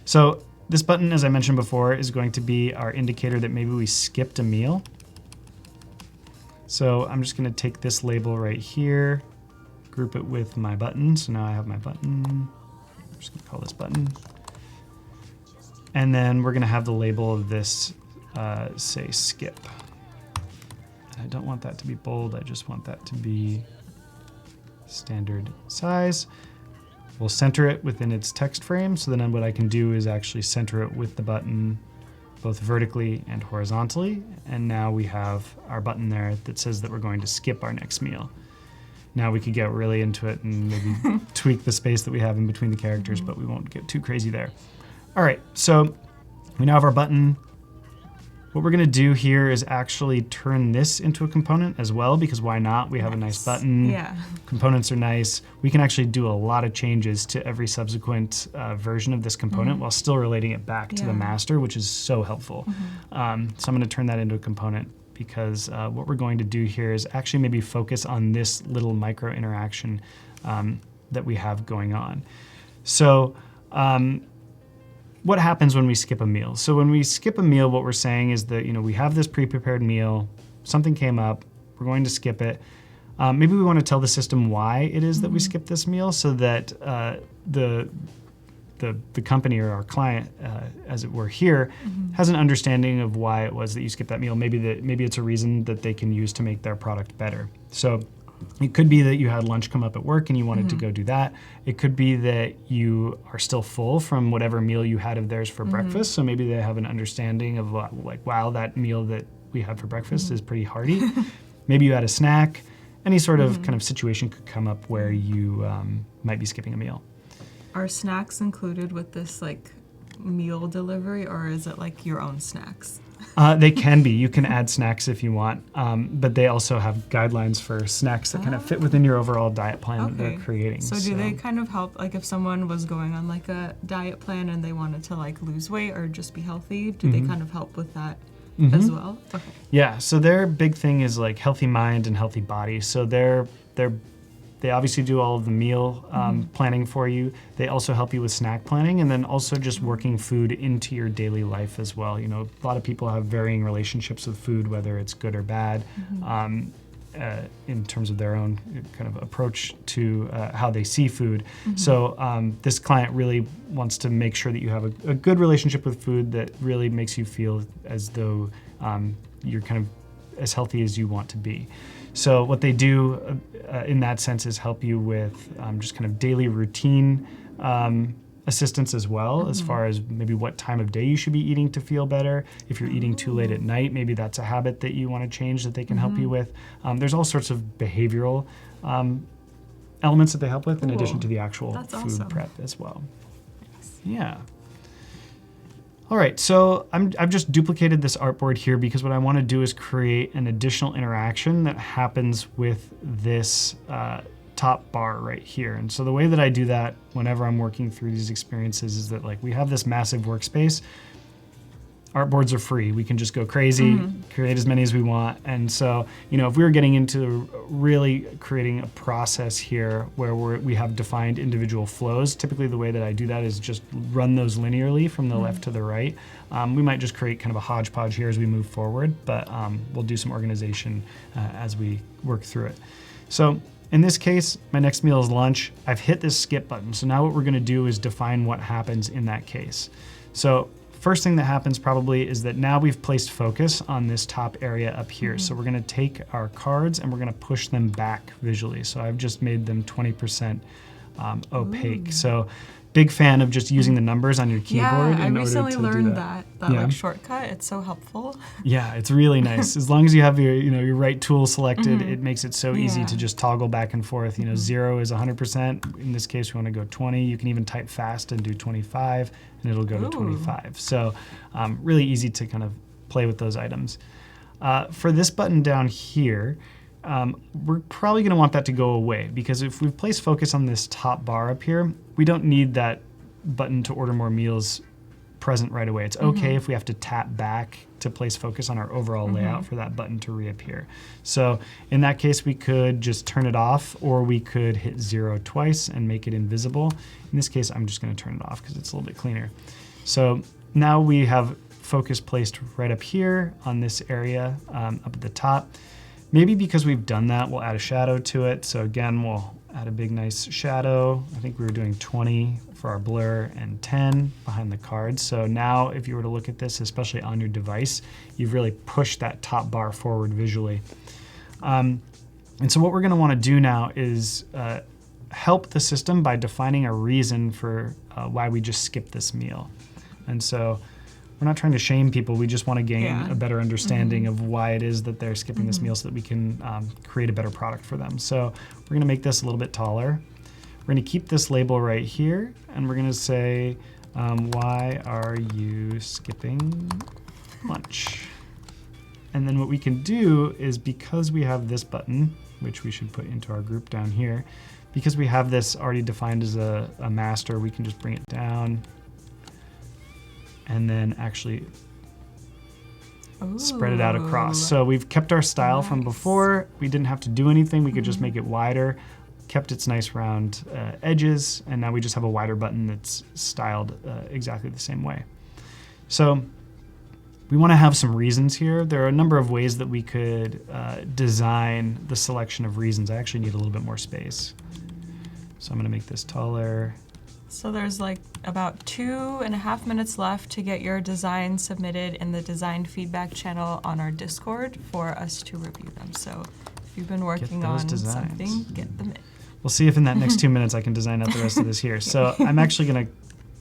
So this button, as I mentioned before, is going to be our indicator that maybe we skipped a meal. So I'm just gonna take this label right here, group it with my button. So now I have my button. I'm just gonna call this button. And then we're gonna have the label of this say skip. I don't want that to be bold, I just want that to be standard size. We'll center it within its text frame, so then what I can do is actually center it with the button both vertically and horizontally, and now we have our button there that says that we're going to skip our next meal. Now we could get really into it and maybe tweak the space that we have in between the characters, but we won't get too crazy there. All right, so we now have our button. What we're gonna do here is actually turn this into a component as well, because why not? We have a nice button. Yeah. Components are nice. We can actually do a lot of changes to every subsequent version of this component while still relating it back to the master, which is so helpful. So I'm gonna turn that into a component, because what we're going to do here is actually maybe focus on this little micro interaction that we have going on. So, what happens when we skip a meal? So when we skip a meal, what we're saying is that, you know, we have this pre-prepared meal, something came up, we're going to skip it. Maybe we want to tell the system why it is that we skipped this meal, so that the company or our client, as it were here, has an understanding of why it was that you skipped that meal. Maybe it's a reason that they can use to make their product better. So it could be that you had lunch come up at work and you wanted to go do that. It could be that you are still full from whatever meal you had of theirs for breakfast. So maybe they have an understanding of like, wow, that meal that we had for breakfast is pretty hearty. Maybe you had a snack. Any sort of kind of situation could come up where you might be skipping a meal. Are snacks included with this like meal delivery, or is it like your own snacks? They can be. You can add snacks if you want, but they also have guidelines for snacks that kind of fit within your overall diet plan that they're creating. So do they kind of help, like if someone was going on like a diet plan and they wanted to like lose weight or just be healthy, do they kind of help with that as well? Okay. Yeah, so their big thing is like healthy mind and healthy body. So they obviously do all of the meal planning for you. They also help you with snack planning, and then also just working food into your daily life as well. You know, a lot of people have varying relationships with food, whether it's good or bad, in terms of their own kind of approach to how they see food. So this client really wants to make sure that you have a good relationship with food that really makes you feel as though you're kind of as healthy as you want to be. So what they do in that sense is help you with just kind of daily routine assistance as well, as far as maybe what time of day you should be eating to feel better. If you're eating too late at night, maybe that's a habit that you want to change that they can help you with. There's all sorts of behavioral elements that they help with in addition to the actual food prep as well. Yeah. All right, so I've just duplicated this artboard here because what I want to do is create an additional interaction that happens with this top bar right here. And so the way that I do that whenever I'm working through these experiences is that like we have this massive workspace. artboards are free. We can just go crazy, create as many as we want. And so, if we were getting into really creating a process here where we have defined individual flows, typically the way that I do that is just run those linearly from the left to the right. We might just create kind of a hodgepodge here as we move forward, but we'll do some organization as we work through it. So in this case, my next meal is lunch. I've hit this skip button. So now what we're gonna do is define what happens in that case. So first thing that happens probably is that now we've placed focus on this top area up here. So we're gonna take our cards and we're gonna push them back visually. So I've just made them 20% opaque. So big fan of just using the numbers on your keyboard I in order to recently do learned that. that like shortcut. It's so helpful. Yeah, it's really nice. As long as you have your right tool selected, it makes it so easy to just toggle back and forth. 0 is 100%. In this case, we want to go 20. You can even type fast and do 25, and it'll go to 25. So really easy to kind of play with those items. For this button down here, we're probably going to want that to go away, because if we've placed focus on this top bar up here, we don't need that button to order more meals present right away. It's okay if we have to tap back to place focus on our overall layout for that button to reappear. So in that case, we could just turn it off, or we could hit 0 twice and make it invisible. In this case, I'm just going to turn it off because it's a little bit cleaner. So now we have focus placed right up here on this area up at the top. Maybe because we've done that, we'll add a shadow to it. So again, we'll add a big nice shadow. I think we were doing 20 for our blur and 10 behind the cards. So now if you were to look at this, especially on your device, you've really pushed that top bar forward visually. And so what we're gonna wanna do now is help the system by defining a reason for why we just skipped this meal. And so we're not trying to shame people. We just want to gain a better understanding of why it is that they're skipping this meal so that we can create a better product for them. So we're going to make this a little bit taller. We're going to keep this label right here, and we're going to say, why are you skipping lunch? And then what we can do is, because we have this button, which we should put into our group down here, because we have this already defined as a master, we can just bring it down and then actually spread it out across. So we've kept our style from before. We didn't have to do anything. We could just make it wider, kept its nice round edges, and now we just have a wider button that's styled exactly the same way. So we want to have some reasons here. There are a number of ways that we could design the selection of reasons. I actually need a little bit more space. So I'm going to make this taller. So there's like about 2.5 minutes left to get your design submitted in the design feedback channel on our Discord for us to review them. So if you've been working on something, get them in. We'll see if in that next 2 minutes I can design out the rest of this here. So I'm actually going to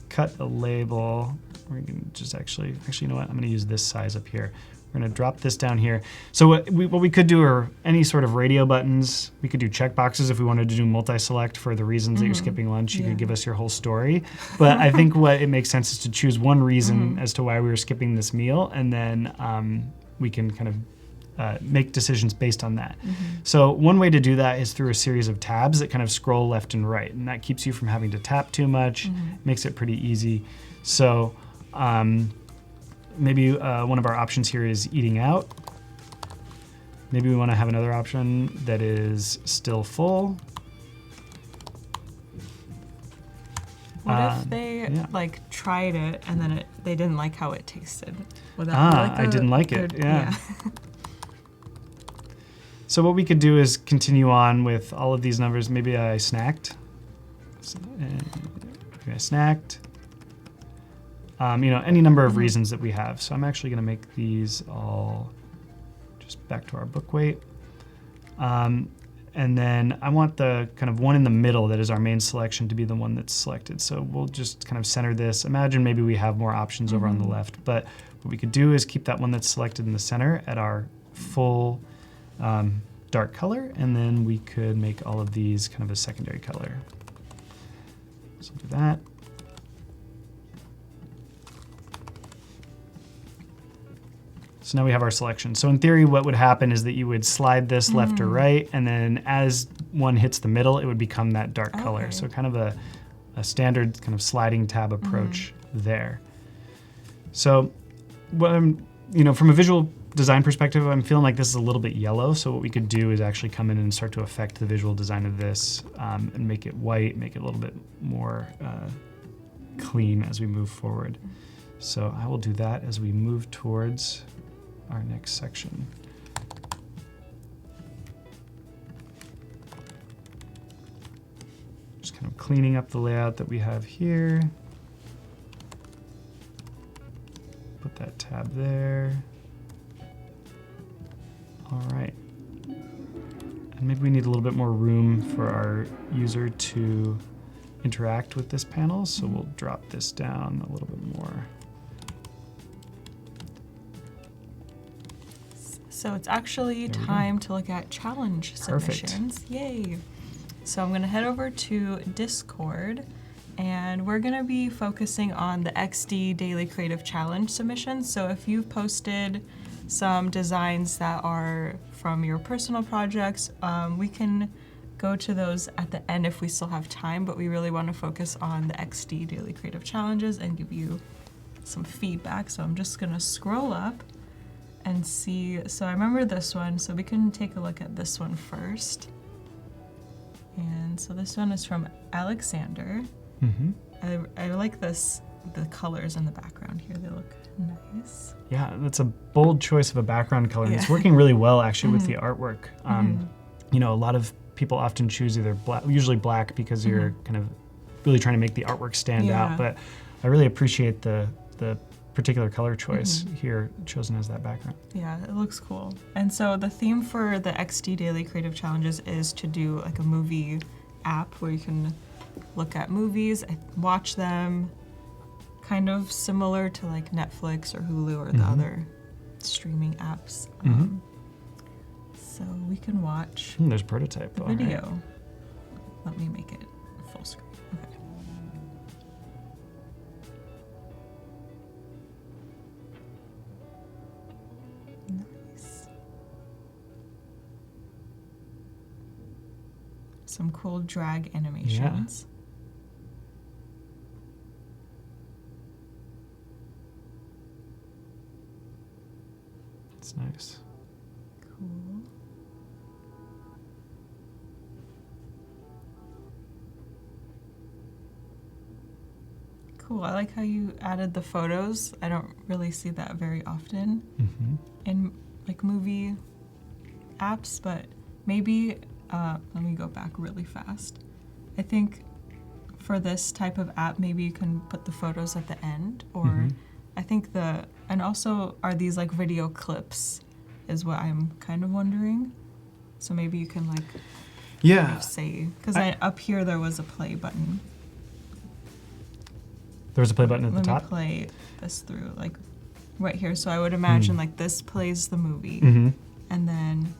cut a label. We're going to just actually, you know what? I'm going to use this size up here. We're going to drop this down here. So what we could do are any sort of radio buttons. We could do checkboxes if we wanted to do multi-select for the reasons that you're skipping lunch. You could give us your whole story. But I think what it makes sense is to choose one reason as to why we were skipping this meal, and then we can kind of make decisions based on that. So one way to do that is through a series of tabs that kind of scroll left and right, and that keeps you from having to tap too much, makes it pretty easy. So maybe one of our options here is eating out. Maybe we want to have another option that is still full. What if they like tried it and then they didn't like how it tasted? Would that be like I didn't like it. Yeah. So what we could do is continue on with all of these numbers. Maybe I snacked. Maybe I snacked. Any number of reasons that we have. So I'm actually going to make these all just back to our book weight. And then I want the kind of one in the middle that is our main selection to be the one that's selected. So we'll just kind of center this. Imagine maybe we have more options over on the left, but what we could do is keep that one that's selected in the center at our full dark color, and then we could make all of these kind of a secondary color. So do that. So now we have our selection. So in theory, what would happen is that you would slide this left or right, and then as one hits the middle, it would become that dark color. So kind of a standard kind of sliding tab approach there. So from a visual design perspective, I'm feeling like this is a little bit yellow. So what we could do is actually come in and start to affect the visual design of this and make it white, make it a little bit more clean as we move forward. So I will do that as we move towards our next section. Just kind of cleaning up the layout that we have here. Put that tab there. All right. And maybe we need a little bit more room for our user to interact with this panel, so we'll drop this down a little bit more. So it's actually time to look at challenge submissions. Yay! So I'm going to head over to Discord, and we're going to be focusing on the XD Daily Creative Challenge submissions. So if you've posted some designs that are from your personal projects, we can go to those at the end if we still have time, but we really want to focus on the XD Daily Creative Challenges and give you some feedback. So I'm just going to scroll up and see. So I remember this one, so we can take a look at this one first. And so this one is from Alexander. I like the colors in the background here. They look nice. Yeah, that's a bold choice of a background color. And it's working really well actually with the artwork. A lot of people often choose either black, usually black, because you're kind of really trying to make the artwork stand out. But I really appreciate the particular color choice here chosen as that background. Yeah, it looks cool. And so the theme for the XD Daily Creative Challenges is to do like a movie app where you can look at movies, watch them, kind of similar to like Netflix or Hulu or the other streaming apps. So we can watch there's a prototype. The video. Right. Let me make it full screen. Okay. Nice. Some cool drag animations. It's nice. Cool. Cool. I like how you added the photos. I don't really see that very often in like movie apps, but maybe, let me go back really fast. I think for this type of app, maybe you can put the photos at the end, or I think and also are these like video clips is what I'm kind of wondering. So maybe you can like kind of say, because up here there was a play button. There was a play button at the top? Let me play this through, like right here. So I would imagine like this plays the movie, and then,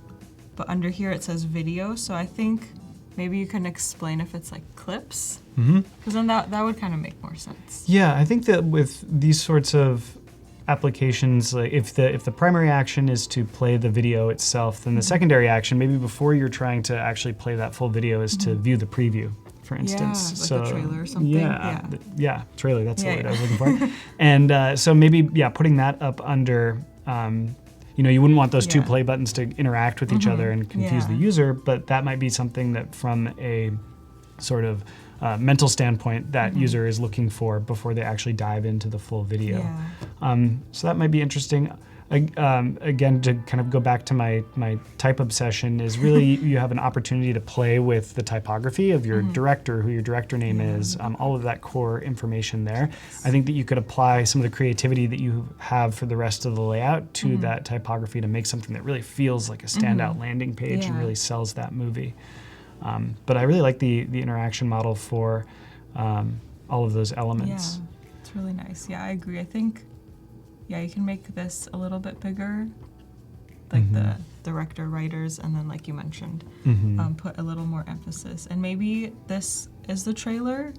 but under here it says video. So I think maybe you can explain if it's like clips, because then that would kind of make more sense. Yeah, I think that with these sorts of applications, like if the primary action is to play the video itself, then the secondary action, maybe before you're trying to actually play that full video, is to view the preview, for instance. Yeah, like a trailer or something. Yeah, trailer, that's the word I was looking for. And so maybe, putting that up under, you wouldn't want those two play buttons to interact with each other and confuse the user, but that might be something that from a sort of mental standpoint that user is looking for before they actually dive into the full video. So that might be interesting. Again, to kind of go back to my type obsession, is really you have an opportunity to play with the typography of your director, who your director name is, all of that core information there. I think that you could apply some of the creativity that you have for the rest of the layout to that typography to make something that really feels like a standout landing page and really sells that movie. But I really like the interaction model for all of those elements. Yeah, it's really nice. Yeah, I agree. I think, you can make this a little bit bigger, like the director, writers, and then like you mentioned, put a little more emphasis. And maybe this is the trailer,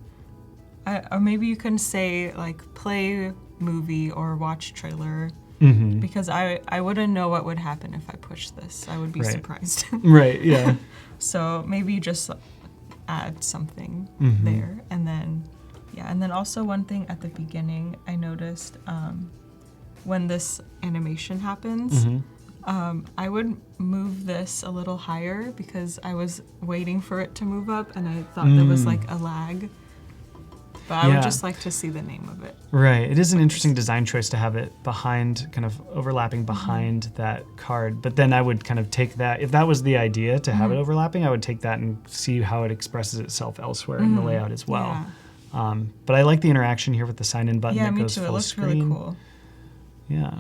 or maybe you can say like play movie or watch trailer, because I wouldn't know what would happen if I pushed this. I would be surprised. Right, yeah. So maybe just add something there, and then, and then also one thing at the beginning I noticed, when this animation happens, I would move this a little higher because I was waiting for it to move up and I thought there was like a lag. But I would just like to see the name of it. Right. It is an interesting design choice to have it behind, kind of overlapping behind that card. But then I would kind of take that, if that was the idea to have it overlapping, I would take that and see how it expresses itself elsewhere in the layout as well. Yeah. But I like the interaction here with the sign in button that me goes too. full It looks screen. really cool. Yeah.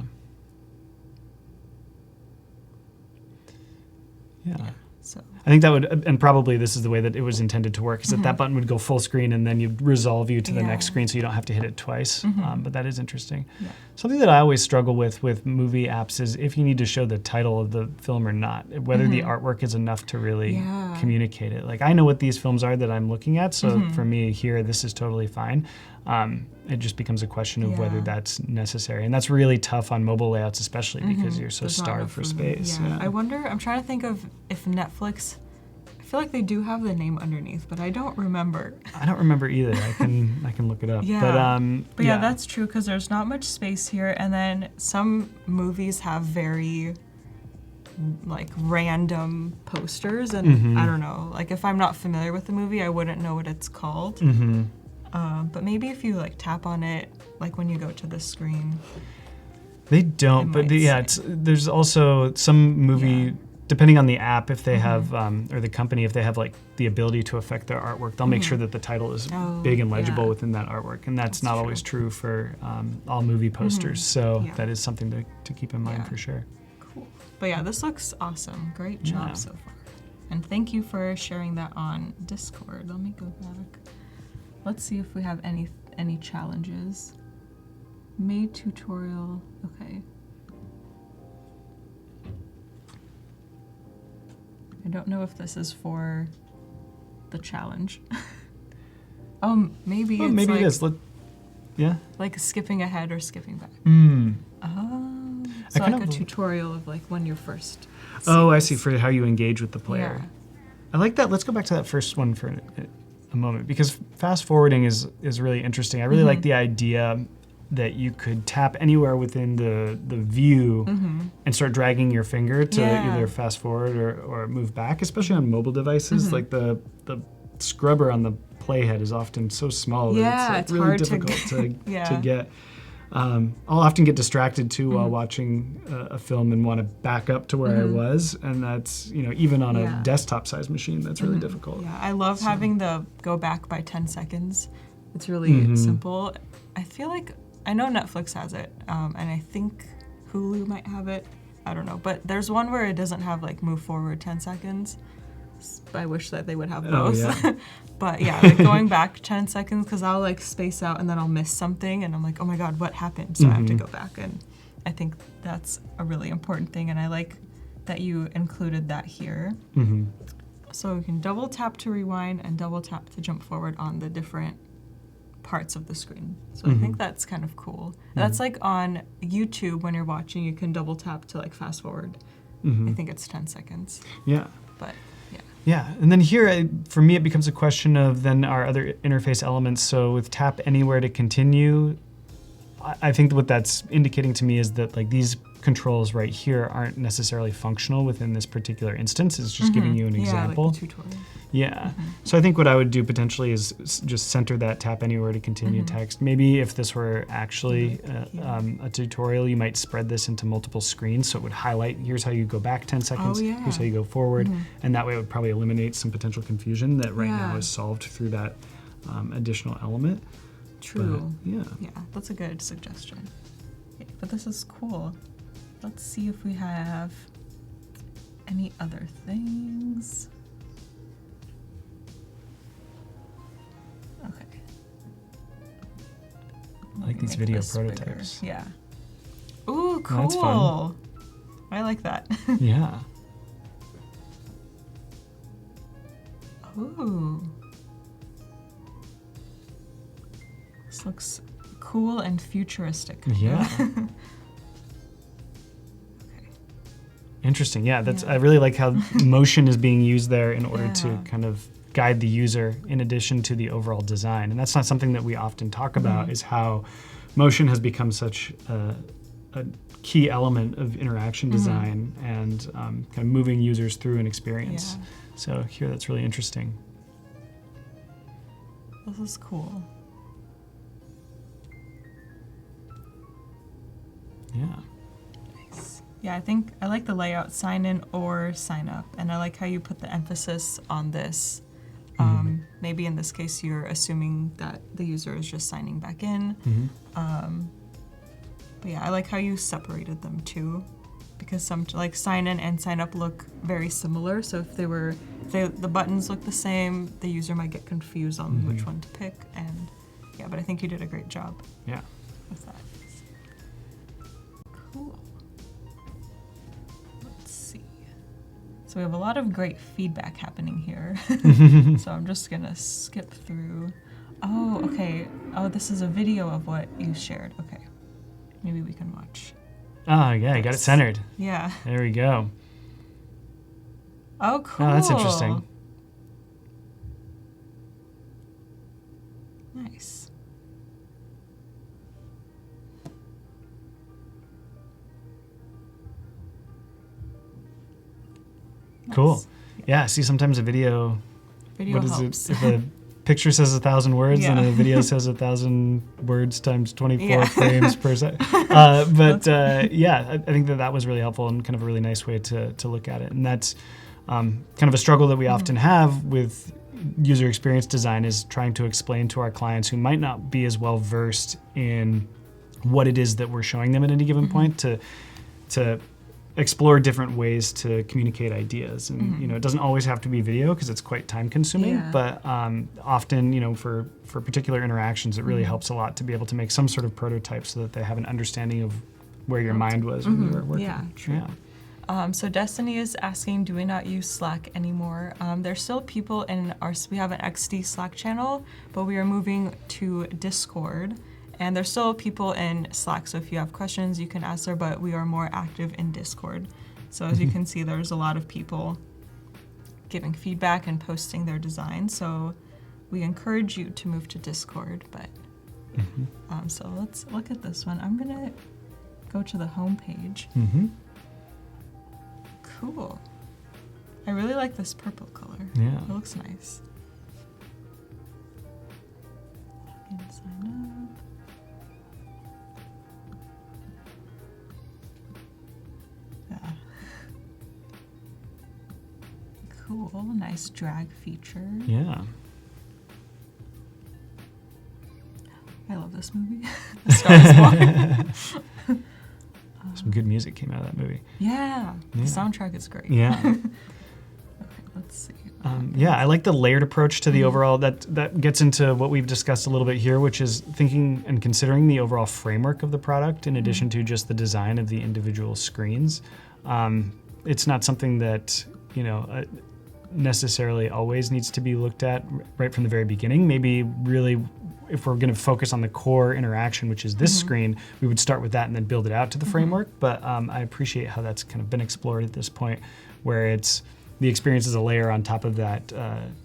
Yeah. So I think that would, and probably this is the way that it was intended to work, is that that button would go full screen and then you'd resolve you to the next screen so you don't have to hit it twice. But that is interesting. Yeah. Something that I always struggle with movie apps is if you need to show the title of the film or not, whether the artwork is enough to really communicate it. Like I know what these films are that I'm looking at, so for me here, this is totally fine. It just becomes a question of whether that's necessary. And that's really tough on mobile layouts, especially because you're so There's not starved enough for room. space. Yeah. I wonder, I'm trying to think of if Netflix, I feel like they do have the name underneath, but I don't remember. I don't remember either. I can look it up. Yeah. But yeah, that's true because there's not much space here. And then some movies have very like random posters and I don't know, like if I'm not familiar with the movie, I wouldn't know what it's called. But maybe if you like tap on it, like when you go to the screen. They don't, but there's also some movie, depending on the app, if they have, or the company, if they have like the ability to affect their artwork, they'll make sure that the title is big and legible within that artwork. And that's not always true for all movie posters. So that is something to keep in mind for sure. Cool. But yeah, this looks awesome. Great job so far. And thank you for sharing that on Discord. Let me go back. Let's see if we have any challenges. Made tutorial, okay. I don't know if this is for the challenge. Maybe it's maybe like, it is. like skipping ahead or skipping back. I So kind like a of- tutorial of like when you're first. Oh, I see, for how you engage with the player. Yeah. I like that. Let's go back to that first one for a moment, because fast forwarding is really interesting. I really like the idea that you could tap anywhere within the view and start dragging your finger to either fast forward or move back, especially on mobile devices. Like the scrubber on the playhead is often so small that it's really hard difficult to to get. I'll often get distracted too while watching a film and want to back up to where I was, and that's, even on a desktop-sized machine, that's really difficult. Yeah, I love having the go back by 10 seconds. It's really simple. I feel like, I know Netflix has it, and I think Hulu might have it. I don't know, but there's one where it doesn't have like move forward 10 seconds. I wish that they would have both. Yeah. But yeah, like going back 10 seconds because I'll like space out and then I'll miss something and I'm like, oh my God, what happened? So I have to go back. And I think that's a really important thing. And I like that you included that here. So we can double tap to rewind and double tap to jump forward on the different parts of the screen. So I think that's kind of cool. That's like on YouTube when you're watching, you can double tap to like fast forward. I think it's 10 seconds. Yeah. But yeah. Yeah, and then here, for me, it becomes a question of then our other interface elements. So with tap anywhere to continue, I think what that's indicating to me is that like these controls right here aren't necessarily functional within this particular instance. It's just giving you an example. Like the tutorial. Yeah. So I think what I would do potentially is just center that tap anywhere to continue text. Maybe if this were actually a tutorial, you might spread this into multiple screens. So it would highlight, here's how you go back 10 seconds, here's how you go forward. And that way it would probably eliminate some potential confusion that right now is solved through that additional element. True. But, yeah. Yeah, that's a good suggestion. Okay, but this is cool. Let's see if we have any other things. Okay. I like these video prototypes. Bigger. Yeah. Ooh, cool. That's fun. I like that. Yeah. Ooh. This looks cool and futuristic. Yeah. Okay. Interesting. Yeah, that's. I really like how motion is being used there in order to Yeah. kind of guide the user in addition to the overall design. And that's not something that we often talk about, is how motion has become such a key element of interaction design and kind of moving users through an experience. Yeah. So here, that's really interesting. This is cool. Yeah. Nice. Yeah, I think I like the layout sign in or sign up, and I like how you put the emphasis on this. Maybe in this case, you're assuming that the user is just signing back in. But yeah, I like how you separated them too, because some like sign in and sign up look very similar. So if the buttons look the same, the user might get confused on which one to pick. And yeah, but I think you did a great job. Yeah. With that. Cool. Let's see. So we have a lot of great feedback happening here. So I'm just gonna skip through. Oh, okay. Oh, this is a video of what you shared. Okay. Maybe we can watch. Oh, yeah, you got it centered. Yeah. There we go. Oh, cool. Oh, that's interesting. Nice. Cool. Nice. Yeah, see, sometimes a video, Video what is helps. it? If a picture says 1,000 words and Yeah. a video says 1,000 words times 24 Yeah. frames per second. Yeah, I think that was really helpful and kind of a really nice way to look at it. And that's kind of a struggle that we often have with user experience design, is trying to explain to our clients who might not be as well versed in what it is that we're showing them at any given point to explore different ways to communicate ideas. And you know, it doesn't always have to be video because it's quite time consuming, Yeah. but often, you know, for particular interactions, it really helps a lot to be able to make some sort of prototype so that they have an understanding of where your mind was when you were working. Yeah, true. So Destiny is asking, do we not use Slack anymore? There's still people in we have an XD Slack channel, but we are moving to Discord. And there's still people in Slack, so if you have questions, you can ask there, but we are more active in Discord. So as you can see, there's a lot of people giving feedback and posting their designs. So we encourage you to move to Discord. But so let's look at this one. I'm gonna go to the home page. Cool. I really like this purple color. Yeah. It looks nice. And sign up. Yeah. Cool. Nice drag feature. Yeah. I love this movie. A Star is Born. Some good music came out of that movie. Yeah. The Yeah. soundtrack is great. Yeah. Okay, let's see. Yeah, I like the layered approach to the overall. That gets into what we've discussed a little bit here, which is thinking and considering the overall framework of the product in addition to just the design of the individual screens. It's not something that, you know, necessarily always needs to be looked at right from the very beginning. Maybe really, if we're going to focus on the core interaction, which is this screen, we would start with that and then build it out to the framework. But I appreciate how that's kind of been explored at this point, where it's the experience is a layer on top of that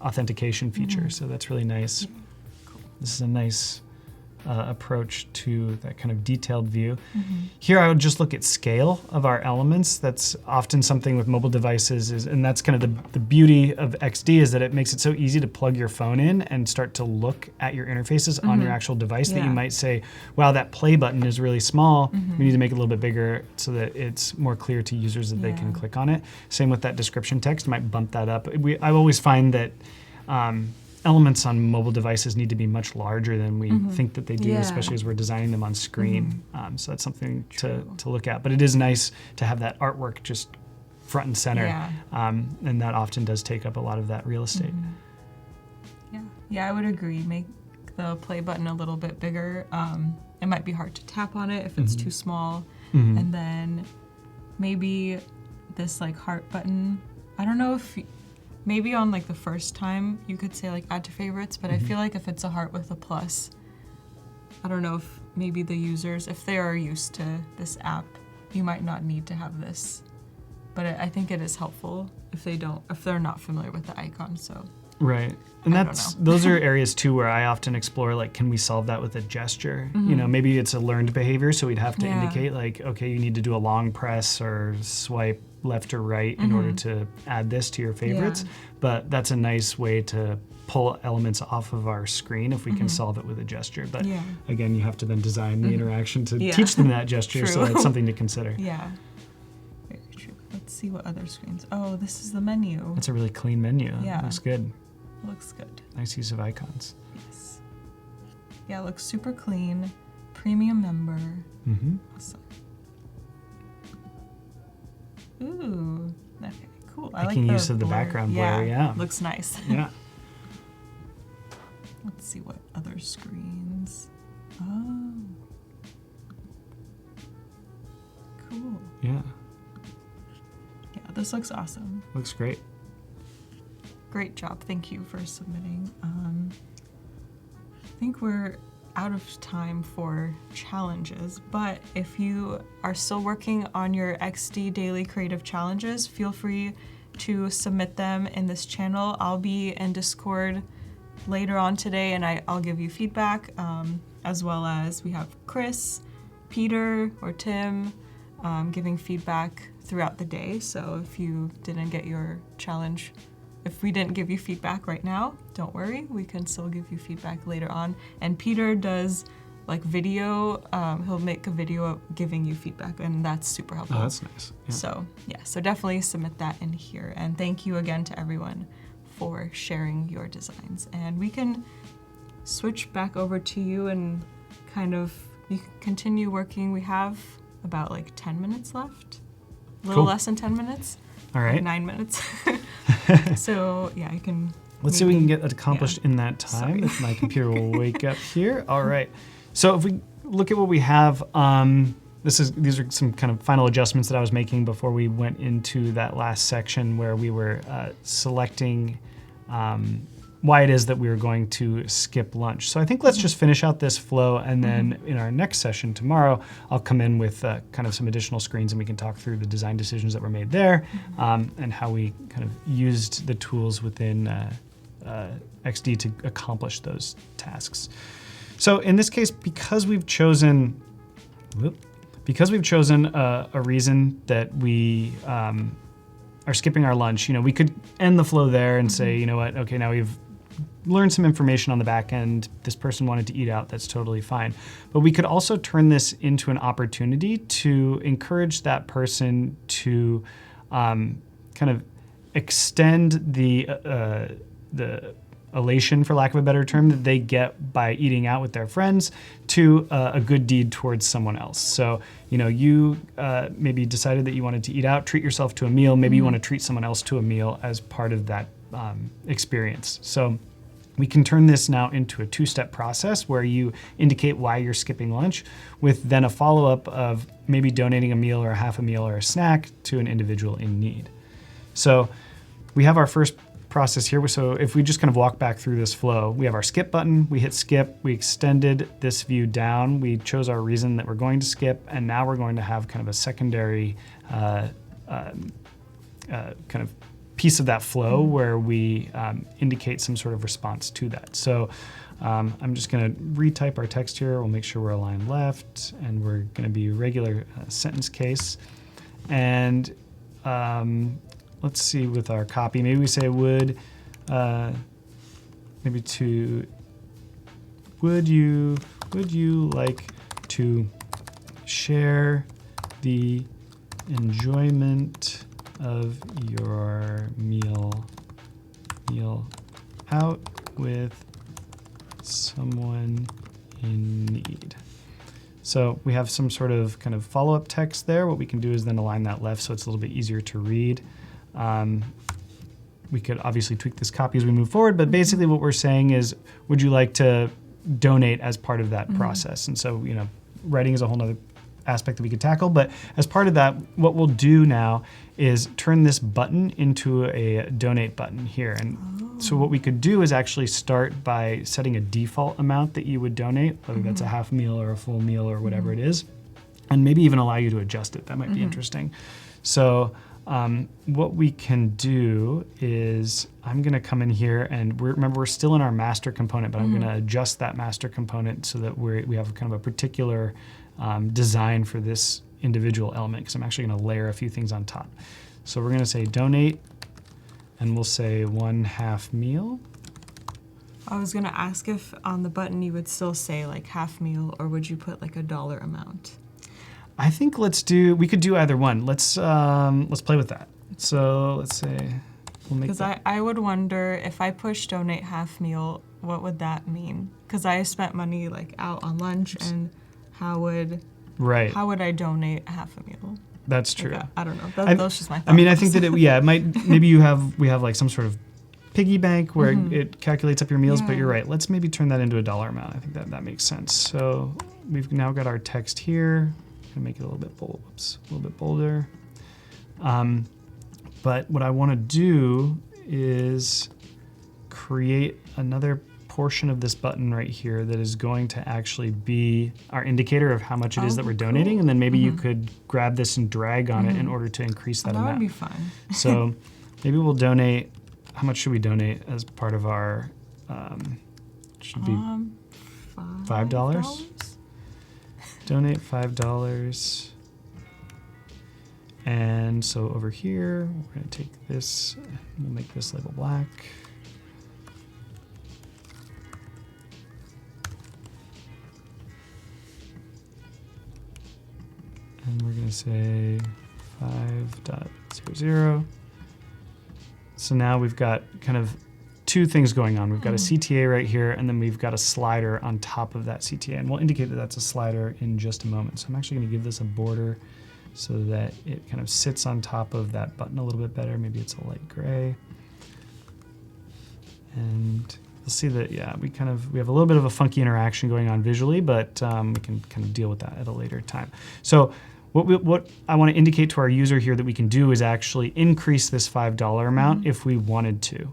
authentication feature. So that's really nice. This is a nice approach to that kind of detailed view. Here I would just look at scale of our elements. That's often something with mobile devices, and that's kind of the beauty of XD, is that it makes it so easy to plug your phone in and start to look at your interfaces on your actual device, that you might say, wow, that play button is really small. We need to make it a little bit bigger so that it's more clear to users that they can click on it. Same with that description text, you might bump that up. I always find that elements on mobile devices need to be much larger than we think that they do, especially as we're designing them on screen. So that's something to look at. But it is nice to have that artwork just front and center. And that often does take up a lot of that real estate. Yeah, I would agree. Make the play button a little bit bigger. It might be hard to tap on it if it's too small. And then maybe this like heart button. I don't know if maybe on like the first time you could say like add to favorites, but I feel like if it's a heart with a plus, I don't know if maybe the users, if they are used to this app, you might not need to have this. But I think it is helpful if they're not familiar with the icon. So Right. And those are areas too where I often explore, like, can we solve that with a gesture? You know, maybe it's a learned behavior, so we'd have to indicate like, okay, you need to do a long press or swipe left or right in order to add this to your favorites. But that's a nice way to pull elements off of our screen if we can solve it with a gesture. But again, you have to then design the interaction to teach them that gesture, so it's something to consider. Yeah. Very true. Let's see what other screens. Oh, this is the menu. That's a really clean menu. Yeah. Looks good. Looks good. Nice use of icons. Yes. Yeah, it looks super clean. Premium member. Awesome. Ooh. Okay, cool. I Making like use of the background blur, yeah. Looks nice. Yeah. Let's see what other screens. Oh. Cool. Yeah. Yeah, this looks awesome. Looks great. Great job. Thank you for submitting. I think we're out of time for challenges, but if you are still working on your XD daily creative challenges, feel free to submit them in this channel. I'll be in Discord later on today and I'll give you feedback, as well as we have Chris, Peter, or Tim giving feedback throughout the day. So if you didn't get your challenge, if we didn't give you feedback right now, don't worry, we can still give you feedback later on. And Peter does like video, he'll make a video giving you feedback, and that's super helpful. Oh, that's nice. Yeah. So definitely submit that in here. And thank you again to everyone for sharing your designs. And we can switch back over to you and kind of, you can continue working. We have about like 10 minutes left, a little less than 10 minutes. All right. Like 9 minutes. So yeah, I can. Let's see what we can get accomplished in that time. If my computer will wake up here. All right. So if we look at what we have, these are some kind of final adjustments that I was making before we went into that last section where we were selecting why it is that we were going to skip lunch. So I think let's just finish out this flow, and then in our next session tomorrow, I'll come in with kind of some additional screens and we can talk through the design decisions that were made there, and how we kind of used the tools within XD to accomplish those tasks. So in this case, because we've chosen a reason that we are skipping our lunch, we could end the flow there and say, you know what, okay, now we've learned some information on the back end. This person wanted to eat out, that's totally fine. But we could also turn this into an opportunity to encourage that person to kind of extend the elation, for lack of a better term, that they get by eating out with their friends to a good deed towards someone else. So, you maybe decided that you wanted to eat out, treat yourself to a meal. Maybe you want to treat someone else to a meal as part of that experience. So we can turn this now into a two-step process where you indicate why you're skipping lunch, with then a follow-up of maybe donating a meal or a half a meal or a snack to an individual in need. So we have our first process here. So if we just kind of walk back through this flow, we have our skip button, we hit skip, we extended this view down, we chose our reason that we're going to skip, and now we're going to have kind of a secondary kind of piece of that flow where we indicate some sort of response to that. So I'm just going to retype our text here. We'll make sure we're aligned left, and we're going to be regular sentence case. And let's see with our copy, maybe we say would you like to share the enjoyment of your meal out with someone in need? So we have some sort of kind of follow-up text there. What we can do is then align that left so it's a little bit easier to read. We could obviously tweak this copy as we move forward, but basically what we're saying is, would you like to donate as part of that process? And so, writing is a whole nother aspect that we could tackle, but as part of that, what we'll do now is turn this button into a donate button here. And so what we could do is actually start by setting a default amount that you would donate, whether that's a half meal or a full meal or whatever it is, and maybe even allow you to adjust it. That might be interesting. So what we can do is I'm going to come in here and remember we're still in our master component, but I'm going to adjust that master component so that we have kind of a particular design for this individual element, because I'm actually going to layer a few things on top. So we're going to say donate, and we'll say 1/2 meal. I was gonna ask if on the button you would still say like half meal, or would you put like a dollar amount? I think we could do either one. Let's play with that. So let's say we'll make Because I would wonder if I push donate half meal, what would that mean? Because I spent money like out on lunch, and how would I donate half a meal? That's true. Like, I don't know. That's just my thought. I mean, I think that it might, maybe we have like some sort of piggy bank where it calculates up your meals, but you're right. Let's maybe turn that into a dollar amount. I think that makes sense. So we've now got our text here. I'm gonna make it a little bit bolder. But what I want to do is create another portion of this button right here that is going to actually be our indicator of how much it is that we're donating, and then maybe you could grab this and drag on it in order to increase that amount. That would be fun. So maybe we'll donate. How much should we donate as part of our? Should be $5. Donate $5. And so over here, we're going to take this. We'll make this label black. And we're going to say 5.00. So now we've got kind of two things going on. We've got a CTA right here, and then we've got a slider on top of that CTA. And we'll indicate that that's a slider in just a moment. So I'm actually going to give this a border so that it kind of sits on top of that button a little bit better. Maybe it's a light gray. And you'll see that, we have a little bit of a funky interaction going on visually, but we can kind of deal with that at a later time. So what I want to indicate to our user here that we can do is actually increase this $5 amount if we wanted to.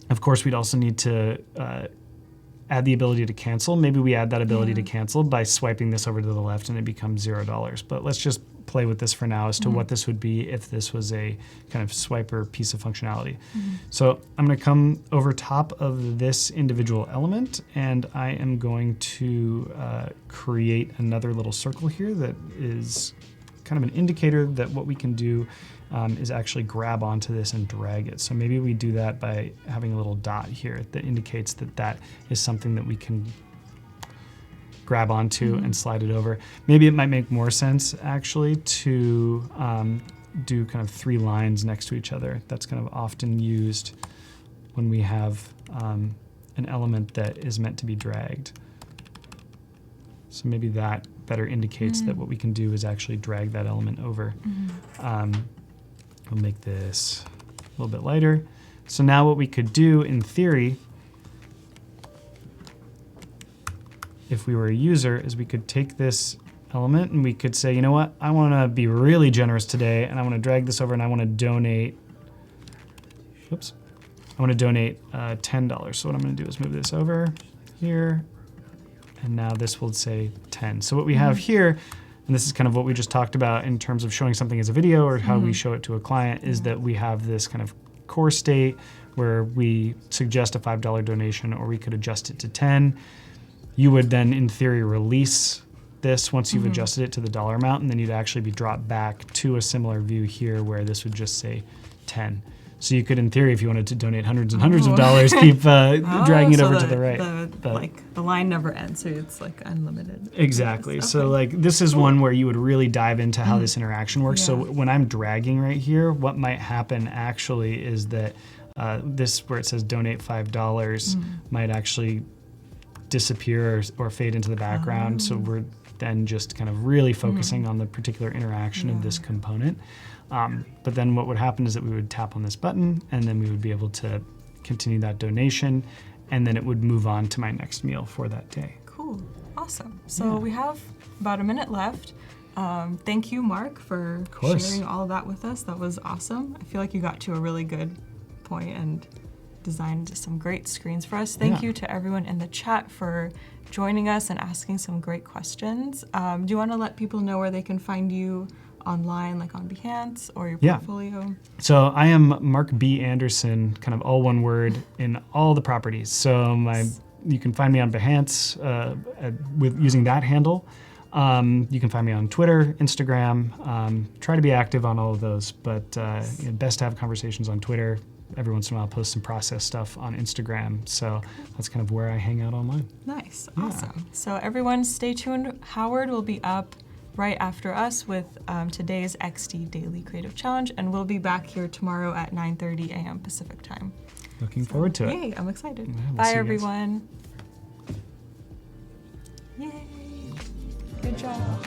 Of course, we'd also need to add the ability to cancel. Maybe we add that ability to cancel by swiping this over to the left and it becomes $0. But let's just play with this for now as to what this would be if this was a kind of swiper piece of functionality. So I'm going to come over top of this individual element, and I am going to create another little circle here that is kind of an indicator that what we can do is actually grab onto this and drag it. So maybe we do that by having a little dot here that indicates that that is something that we can grab onto and slide it over. Maybe it might make more sense actually to do kind of 3 lines next to each other. That's kind of often used when we have an element that is meant to be dragged. So maybe that better indicates that what we can do is actually drag that element over. We'll make this a little bit lighter. So now what we could do in theory, if we were a user, is we could take this element and we could say, you know what, I want to be really generous today, and I want to drag this over and I want to donate, I want to donate $10. So what I'm going to do is move this over here, and now this will say 10. So what we have here, and this is kind of what we just talked about in terms of showing something as a video or how we show it to a client, is that we have this kind of core state where we suggest a $5 donation, or we could adjust it to 10. You would then, in theory, release this once you've adjusted it to the dollar amount, and then you'd actually be dropped back to a similar view here where this would just say 10. So you could, in theory, if you wanted to donate hundreds and hundreds of dollars, keep dragging it over to the right. Like the line never ends, so it's like unlimited. Exactly. Okay. So like this is one where you would really dive into how this interaction works. So when I'm dragging right here, what might happen actually is that this where it says donate $5 might actually disappear or fade into the background. So we're then just kind of really focusing on the particular interaction of this component. But then what would happen is that we would tap on this button, and then we would be able to continue that donation, and then it would move on to my next meal for that day. Cool. Awesome. So we have about a minute left. Thank you, Marc, for sharing all of that with us. That was awesome. I feel like you got to a really good point and designed some great screens for us. Thank you to everyone in the chat for joining us and asking some great questions. Do you want to let people know where they can find you online, like on Behance or your Yeah. portfolio? So I am Marc B. Anderson, kind of all one word in all the properties. So you can find me on Behance with using that handle. You can find me on Twitter, Instagram. Try to be active on all of those, but best to have conversations on Twitter. Every once in a while, I'll post some process stuff on Instagram. So that's kind of where I hang out online. Nice, Yeah. awesome. So everyone stay tuned. Howard will be up right after us with today's XD Daily Creative Challenge, and we'll be back here tomorrow at 9:30 a.m. Pacific time. Looking forward to it. Yay, I'm excited. Yeah, we'll Bye, see you guys. everyone. Yay, good job.